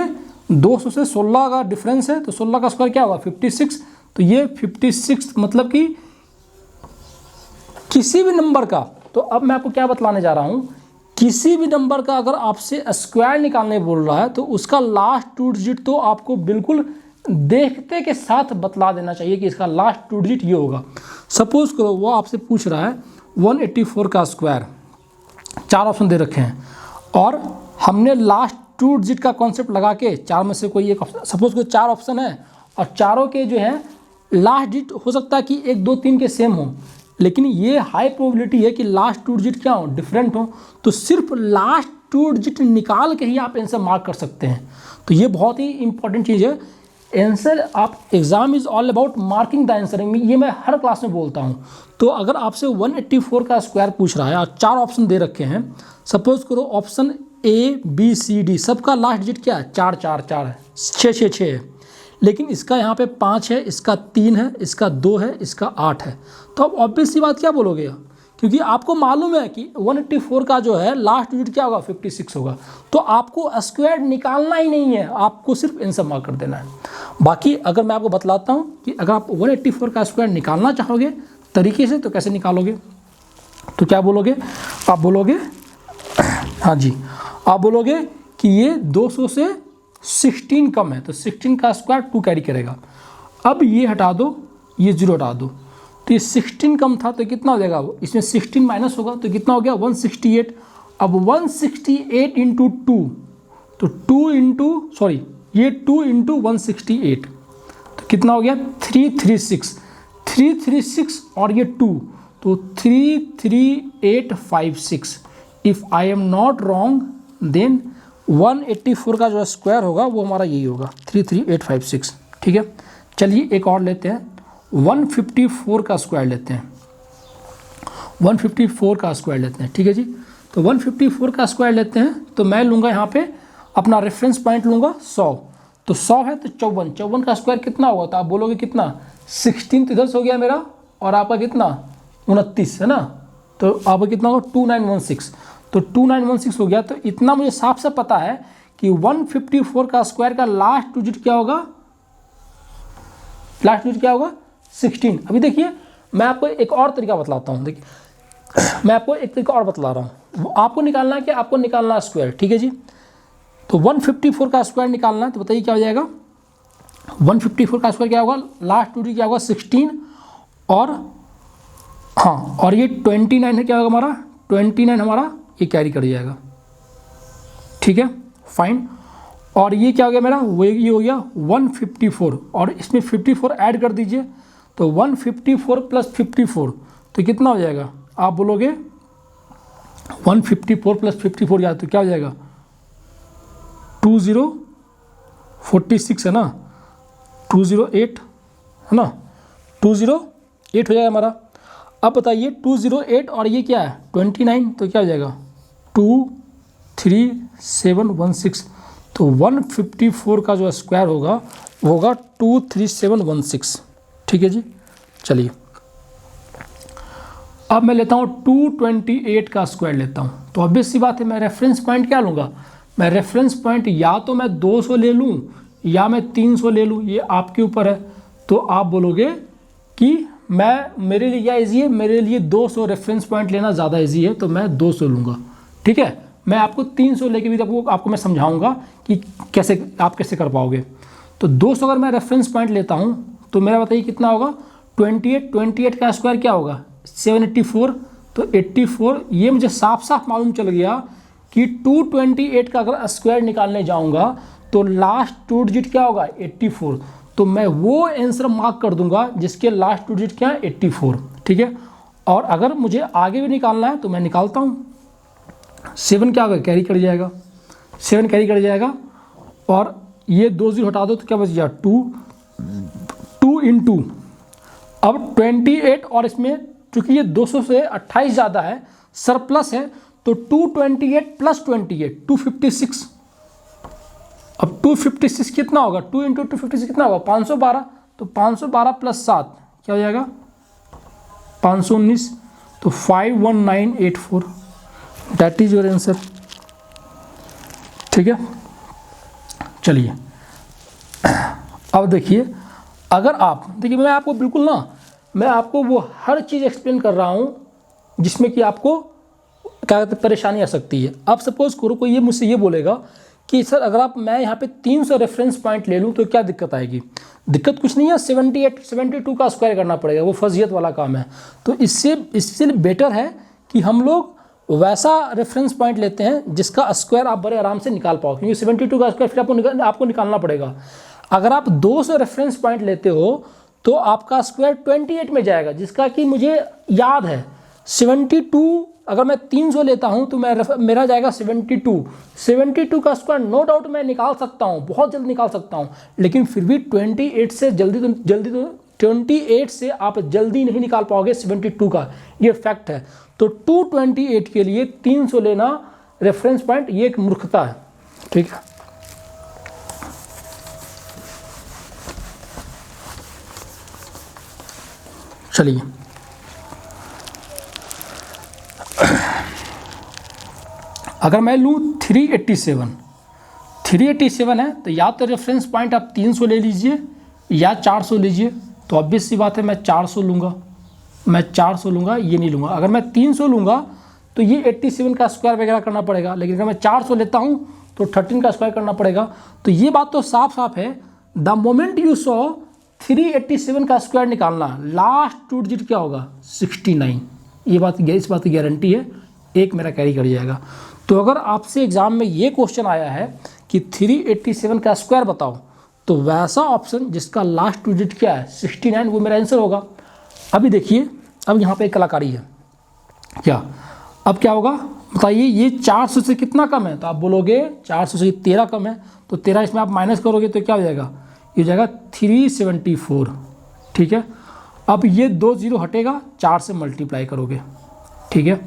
200 से 16 का डिफरेंस है, तो 16 का स्क्वायर क्या होगा 56। तो ये 56 मतलब कि किसी भी नंबर का, तो अब मैं आपको क्या बतलाने जा रहा हूँ, किसी भी नंबर का अगर आपसे स्क्वायर निकालने बोल रहा है तो उसका लास्ट 2 डिजिट तो आपको बिल्कुल देखते के साथ बतला देना चाहिए कि इसका लास्ट 2 डिजिट ये होगा। सपोज करो वो आपसे पूछ रहा है 184 का स्क्वायर, 4 ऑप्शन दे रखे हैं और हमने लास्ट 2 डिजिट का कॉन्सेप्ट लगा के 4 में से कोई एक ऑप्शन, सपोज कोई 4 ऑप्शन है और चारों के जो है लास्ट डिजिट हो सकता है कि 1 2 3 के सेम हो, लेकिन ये हाई प्रोबेबिलिटी है कि लास्ट 2 डिजिट क्या हो, डिफरेंट हो। तो सिर्फ लास्ट 2 डिजिट निकाल के ही आप आंसर मार्क कर सकते हैं। तो ये बहुत ही इंपॉर्टेंट चीज़ है। आंसर आप exam is all about marking the answer, ये मैं हर क्लास में बोलता हूँ। तो अगर आपसे 184 का स्क्वायर पूछ रहा है और 4 ऑप्शन दे रखे हैं, सपोज करो option A B C D सबका लास्ट डिजिट क्या है 4 4 4 है, 6 6 6 है, लेकिन इसका यहाँ पे 5 है, इसका 3 है, इसका 2 है, इसका 8 है। तो अब ऑब्वियस सी बात क्या बोलोगे, क्योंकि आपको मालूम है कि 184 का जो है लास्ट डिजिट क्या होगा 56 होगा। तो आपको स्क्वायर निकालना ही नहीं है, आपको सिर्फ आंसर मार्क कर देना है। बाकी अगर मैं आपको बतलाता हूँ कि अगर आप 184 का स्क्वायर निकालना चाहोगे तरीके से तो कैसे निकालोगे, तो क्या बोलोगे, आप बोलोगे हाँ जी, आप बोलोगे कि ये 200 से 16 कम है, तो 16 का स्क्वायर 2 कैरी करेगा। अब ये हटा दो, ये 0 हटा दो, तो ये 16 कम था तो कितना हो जाएगा, इसमें 16 माइनस होगा तो कितना हो गया 168। अब 168 इंटू 2, तो 2 इंटू सॉरी ये 2 इंटू 168 तो कितना हो गया 336 और ये 2 तो 33856। If I am not wrong then 184 का जो स्क्वायर होगा वो हमारा यही होगा 33856। ठीक है, चलिए एक और लेते हैं, 154 का स्क्वायर लेते हैं, 154 का स्क्वायर लेते हैं। ठीक है जी, तो 154 का स्क्वायर लेते हैं, तो मैं लूँगा यहाँ पे अपना रेफरेंस पॉइंट लूँगा 100, तो 100 है तो 54 का स्क्वायर कितना होगा, तो आप बोलोगे कितना 16 तो इधर से हो गया मेरा और आपका कितना 29 है ना, तो आपका कितना होगा 2916, तो 2916 हो गया। तो इतना मुझे साफ से पता है कि 154 का स्क्वायर का लास्ट डिजिट क्या होगा, लास्ट डिजिट क्या होगा 16। अभी देखिए मैं आपको एक और तरीका बतलाता हूँ, देखिए मैं आपको एक तरीका और बतला रहा हूँ, आपको निकालना है कि आपको निकालना है स्क्वायर। ठीक है जी, तो 154 का स्क्वायर निकालना है, तो बताइए क्या हो जाएगा, 154 का स्क्वायर क्या होगा, लास्ट डिजिट क्या होगा 16 और हाँ और ये 29 है, क्या होगा हमारा 29 हमारा ये कैरी कर जाएगा। ठीक है फाइन, और ये क्या हो गया मेरा, वो ये हो गया 154 और इसमें 54 ऐड कर दीजिए, तो 154 प्लस 54 तो कितना हो जाएगा, आप बोलोगे 154 प्लस 54 या तो क्या हो जाएगा 2046 है ना, 208 है ना, 208 हो जाएगा हमारा। अब बताइए 208 और ये क्या है 29 तो क्या हो जाएगा 23716, तो 154 का जो स्क्वायर होगा वो होगा 23716। ठीक है जी, चलिए अब मैं लेता हूँ 228 का स्क्वायर लेता हूँ, तो ऑब्वियस सी बात है मैं रेफरेंस पॉइंट क्या लूँगा, मैं रेफरेंस पॉइंट या तो मैं 200 ले लूँ या मैं 300 ले लूँ, ये आपके ऊपर है। तो आप बोलोगे कि मेरे लिए क्या ईजी है, मेरे लिए 200 रेफरेंस पॉइंट लेना ज़्यादा ईजी है, तो मैं 200 लूँगा। ठीक है, मैं आपको 300 लेके भी आपको मैं समझाऊंगा कि कैसे आप कैसे कर पाओगे। तो 200 अगर मैं रेफरेंस पॉइंट लेता हूँ तो मेरा बताइए कितना होगा 28 का स्क्वायर क्या होगा 784, तो 84 ये मुझे साफ साफ मालूम चल गया कि 228 का अगर स्क्वायर निकालने जाऊँगा तो लास्ट 2 डिजिट क्या होगा 84, तो मैं वो आंसर मार्क कर दूंगा जिसके लास्ट 2 डिजिट क्या है 84। ठीक है, और अगर मुझे आगे भी निकालना है तो मैं निकालता हूँ, 7 क्या होगा कैरी कर जाएगा, 7 कैरी कर जाएगा और ये 2 0 हटा दो तो क्या बच गया 2 इंटू अब 28 और इसमें चूंकि ये 200 से 28 ज़्यादा है सरप्लस है, तो 228 प्लस 28 256। अब 256 कितना होगा 2 इंटू 256 कितना होगा 512, तो 512 प्लस 7 क्या हो जाएगा 519, तो 51984 दैट इज योर आंसर। ठीक है, चलिए अब देखिए, अगर आप देखिए, मैं आपको बिल्कुल ना, मैं आपको वो हर चीज़ एक्सप्लेन कर रहा हूँ जिसमें कि आपको क्या कहते हैं परेशानी आ सकती है। अब सपोज करो कोई ये मुझसे ये बोलेगा कि सर अगर आप मैं यहाँ पे 300 रेफरेंस पॉइंट ले लूँ तो क्या दिक्कत आएगी। दिक्कत कुछ नहीं है, 72 का स्क्वायर करना पड़ेगा, वो फर्जियत वाला काम है। तो इससे बेटर है कि हम लोग वैसा रेफरेंस पॉइंट लेते हैं जिसका स्क्वायर आप बड़े आराम से निकाल पाओ, क्योंकि 72 का स्क्वायर फिर आपको निकालना पड़ेगा। अगर आप 200 रेफरेंस पॉइंट लेते हो तो आपका स्क्वायर 28 में जाएगा, जिसका कि मुझे याद है 72, अगर मैं 300 लेता हूं तो मेरा जाएगा 72 का स्क्वायर नो डाउट मैं निकाल सकता हूं, बहुत जल्द निकाल सकता हूं, लेकिन फिर भी 28 से जल्दी तो 28 से आप जल्दी नहीं निकाल पाओगे 72 का, ये फैक्ट है। तो 228 के लिए 300 लेना रेफरेंस पॉइंट, ये एक मूर्खता है, ठीक है। चलिए अगर मैं लूँ 387 है तो या तो रेफरेंस पॉइंट आप 300 ले लीजिए या 400 लीजिए। तो ऑब्वियस सी बात है मैं 400 लूँगा, ये नहीं लूँगा। अगर मैं 300 लूँगा तो ये 87 का स्क्वायर वगैरह करना पड़ेगा, लेकिन अगर मैं 400 लेता हूँ तो 13 का स्क्वायर करना पड़ेगा। तो ये बात तो साफ साफ है, द मोमेंट यू सॉ 387 का स्क्वायर निकालना, लास्ट 2 डिजिट क्या होगा 69, इस बात की गारंटी है, एक मेरा कैरी कर जाएगा। तो अगर आपसे एग्जाम में ये क्वेश्चन आया है कि 387 का स्क्वायर बताओ, तो वैसा ऑप्शन जिसका लास्ट 2 डिजिट क्या है 69, वो मेरा आंसर होगा। अभी देखिए, अब यहाँ पे एक कलाकारी है क्या, अब क्या होगा बताइए, ये 400 से कितना कम है, तो आप बोलोगे 400 से 13 कम है, तो 13 इसमें आप माइनस करोगे तो क्या हो जाएगा, ये हो जाएगा 374, ठीक है। अब ये 2 0 हटेगा, 4 से मल्टीप्लाई करोगे, ठीक है।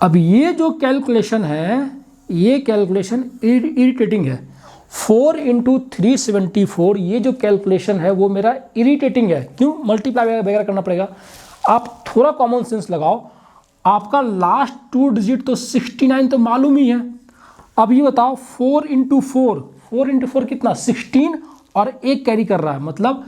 अब ये जो कैलकुलेशन है, ये कैलकुलेशन इरिटेटिंग है। 4 × 374, ये जो कैलकुलेशन है वो मेरा इरिटेटिंग है। क्यों, मल्टीप्लाई वगैरह करना पड़ेगा। आप थोड़ा कॉमन सेंस लगाओ, आपका लास्ट 2 डिजिट तो 69 तो मालूम ही है। अब ये बताओ 4 × 4 कितना 16, और एक कैरी कर रहा है, मतलब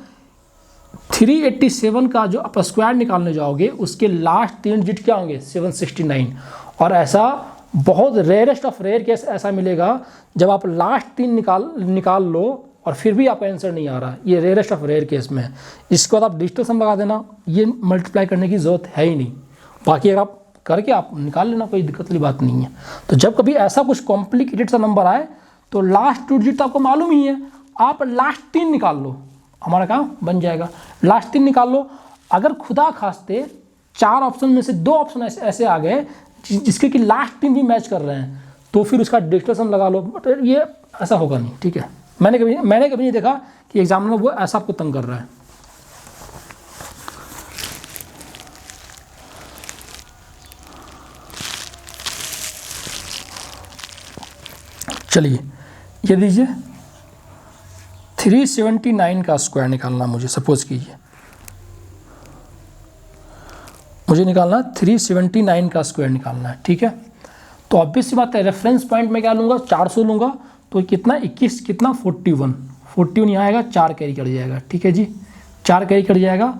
387 का जो आप स्क्वायर निकालने जाओगे उसके लास्ट 3 डिजिट क्या होंगे 769। और ऐसा बहुत रेयरेस्ट ऑफ रेयर केस ऐसा मिलेगा जब आप लास्ट 3 निकाल लो और फिर भी आपका आंसर नहीं आ रहा, ये रेयरेस्ट ऑफ रेयर केस में है। इसके बाद आप डिजिटल सम लगा देना, ये मल्टीप्लाई करने की ज़रूरत है ही नहीं। बाकी अगर आप करके आप निकाल लेना, कोई दिक्कत वाली बात नहीं है। तो जब कभी ऐसा कुछ कॉम्प्लिकेटेड सा नंबर आए तो लास्ट 2 डिजिट तो आपको मालूम ही है, आप लास्ट 3 निकाल लो, हमारा काम बन जाएगा। लास्ट 3 निकाल लो। अगर खुदा खास्ते 4 ऑप्शन में से 2 ऑप्शन ऐसे आ गए जिसके कि लास्ट 3 भी मैच कर रहे हैं, तो फिर उसका डिजिटल सम लगा लो, बट ये ऐसा होगा नहीं, ठीक है। मैंने कभी नहीं देखा कि एग्जामिनर वो ऐसा आपको तंग कर रहा है। चलिए ये दीजिए, 379 का स्क्वायर निकालना मुझे, सपोज कीजिए मुझे निकालना 379 का स्क्वायर निकालना है, ठीक है। तो ऑब्वियस सी बात है, रेफरेंस पॉइंट में क्या लूँगा 400 लूँगा, तो कितना 21 कितना 41 यहाँ आएगा, 4 कैरी कर जाएगा, ठीक है जी, 4 कैरी कर जाएगा।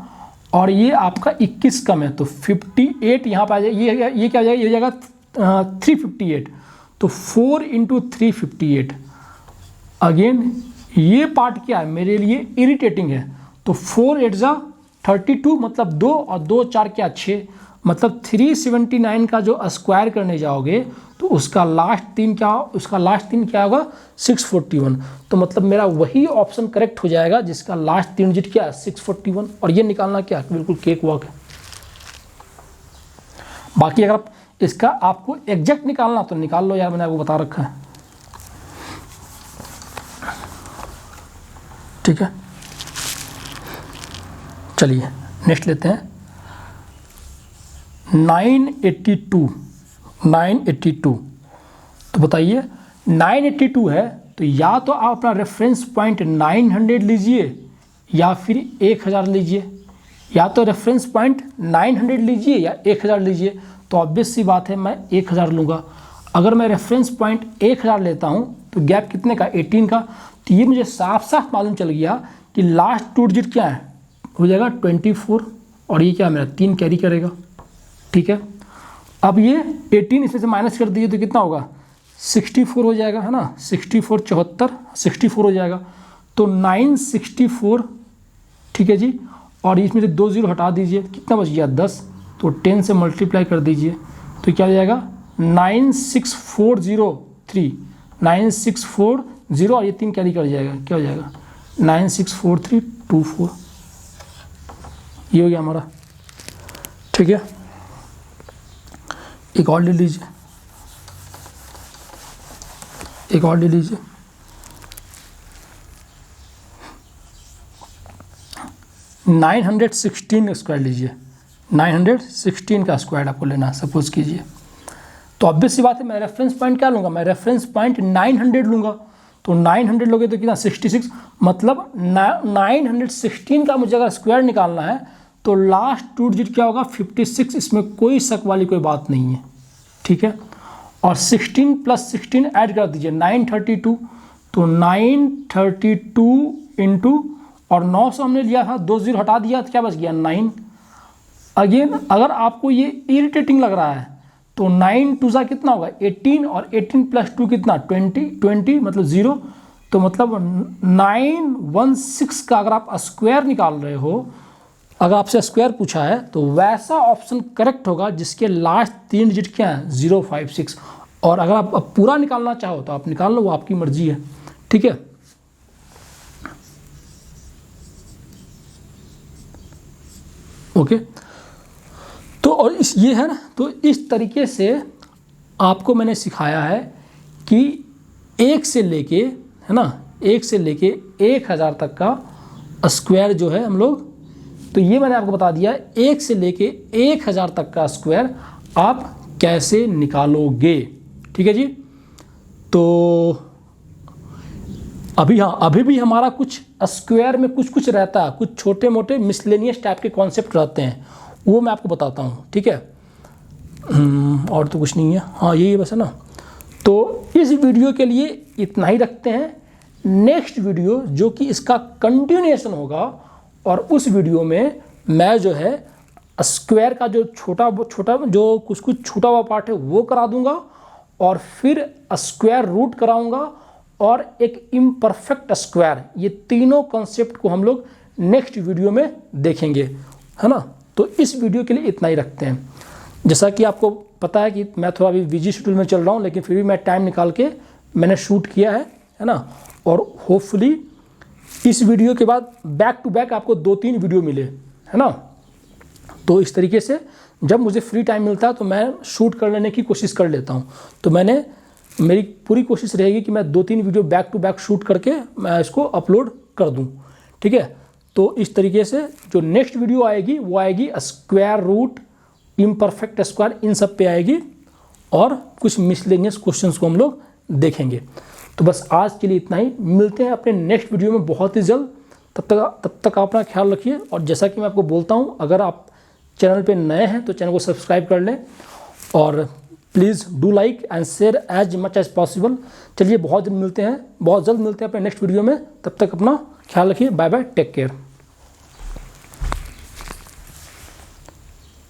और ये आपका 21 कम है तो 58 यहाँ पर आ जाएगा, ये क्या हो जाएगा, ये हो जाएगा 358। तो 4 × 358, अगेन ये पार्ट क्या है मेरे लिए इरिटेटिंग है। तो 4 8 जा 32, मतलब 2 और 2 4 क्या 6, मतलब 379 का जो स्क्वायर करने जाओगे तो उसका लास्ट 3 क्या होगा 641। तो मतलब मेरा वही ऑप्शन करेक्ट हो जाएगा जिसका लास्ट 3 डिजिट क्या है 641। और ये निकालना क्या बिल्कुल केक वॉक है। बाकी अगर आप इसका आपको एग्जैक्ट निकालना तो निकाल लो यार, मैंने आपको बता रखा है, ठीक है। चलिए नेक्स्ट लेते हैं 982। तो बताइए 982 है तो या तो आप अपना रेफरेंस पॉइंट 900 लीजिए या फिर 1000 लीजिए, या तो रेफरेंस पॉइंट 900 लीजिए या 1000 लीजिए। तो ऑब्वियस सी बात है मैं 1000 लूँगा। अगर मैं रेफरेंस पॉइंट 1000 लेता हूँ तो गैप कितने का, 18 का। तो ये मुझे साफ साफ मालूम चल गया कि लास्ट 2 डिजिट क्या है, हो जाएगा 24, और ये क्या मेरा 3 कैरी करेगा, ठीक है। अब ये 18 इसमें से माइनस कर दीजिए तो कितना होगा, 64 हो जाएगा, है ना, 64 74 64 हो जाएगा, तो 964, ठीक है जी। और इसमें से 2 0 हटा दीजिए, कितना बच गया 10, तो 10 से मल्टीप्लाई कर दीजिए तो क्या हो जाएगा 96403, 9640, और ये 3 कैरी कर जाएगा, क्या हो जाएगा 964324, ये हो गया हमारा, ठीक है। एक और ले लीजिए, एक और ले लीजिए, 916 स्क्वायर लीजिए, 916 का स्क्वायर आपको लेना, सपोज कीजिए। तो ऑब्वियस सी बात है, मैं रेफरेंस पॉइंट क्या लूँगा, मैं रेफरेंस पॉइंट 900 लूँगा। तो 900 लोगे तो कितना 66, मतलब 916 का मुझे अगर स्क्वायर निकालना है तो लास्ट 2 डिजिट क्या होगा 56, इसमें कोई शक वाली कोई बात नहीं है, ठीक है। और 16 + 16 ऐड कर दीजिए 932, तो 932 इंटू, और 900 हमने लिया था, 2 0 हटा दिया तो क्या बच गया 9। अगेन अगर आपको ये इरिटेटिंग लग रहा है तो 9 2 सा कितना होगा 18, और 18 + 2 कितना 20 मतलब 0, तो मतलब 916 का अगर आप स्क्वायर निकाल रहे हो, अगर आपसे स्क्वायर पूछा है तो वैसा ऑप्शन करेक्ट होगा जिसके लास्ट 3 डिजिट क्या है 056। और अगर आप पूरा निकालना चाहो तो आप निकाल लो, वो आपकी मर्जी है, ठीक है। ओके, तो और ये है ना, तो इस तरीके से आपको मैंने सिखाया है कि 1 से लेके, है ना, 1 से लेके 1000 तक का स्क्वायर जो है हम लोग, तो ये मैंने आपको बता दिया 1 से लेके 1000 तक का स्क्वायर आप कैसे निकालोगे, ठीक है जी। तो अभी हाँ, अभी भी हमारा कुछ स्क्वायर में कुछ रहता है, कुछ छोटे मोटे मिसलेनियस टाइप के कॉन्सेप्ट रहते हैं, वो मैं आपको बताता हूँ, ठीक है। और तो कुछ नहीं है, हाँ यही बस है ना। तो इस वीडियो के लिए इतना ही रखते हैं। नेक्स्ट वीडियो जो कि इसका कंटिन्यूएशन होगा, और उस वीडियो में मैं जो है स्क्वायर का जो छोटा जो कुछ छूटा हुआ पार्ट है वो करा दूंगा, और फिर स्क्वायर रूट कराऊंगा, और एक इम्परफेक्ट स्क्वायर, ये तीनों कॉन्सेप्ट को हम लोग नेक्स्ट वीडियो में देखेंगे, है ना। तो इस वीडियो के लिए इतना ही रखते हैं। जैसा कि आपको पता है कि मैं थोड़ा अभी बिजी शेड्यूल में चल रहा हूँ, लेकिन फिर भी मैं टाइम निकाल के मैंने शूट किया है ना। और होपफुली इस वीडियो के बाद बैक टू बैक आपको 2-3 वीडियो मिले, है ना। तो इस तरीके से जब मुझे फ्री टाइम मिलता है तो मैं शूट कर लेने की कोशिश कर लेता हूँ। तो मेरी पूरी कोशिश रहेगी कि मैं 2-3 video back to back shoot करके मैं इसको अपलोड कर दूँ, ठीक है। तो इस तरीके से जो नेक्स्ट वीडियो आएगी वो आएगी स्क्वायर रूट, इम्परफेक्ट स्क्वायर, इन सब पे आएगी, और कुछ मिसलेनियस क्वेश्चंस को हम लोग देखेंगे। तो बस आज के लिए इतना ही, मिलते हैं अपने नेक्स्ट वीडियो में बहुत ही जल्द। तब तक आप अपना ख्याल रखिए, और जैसा कि मैं आपको बोलता हूँ, अगर आप चैनल पे नए हैं तो चैनल को सब्सक्राइब कर लें, और please do like and share as much as possible. चलिए बहुत जल्द मिलते हैं अपने नेक्स्ट वीडियो में। तब तक अपना ख्याल रखिए, बाय बाय, टेक केयर।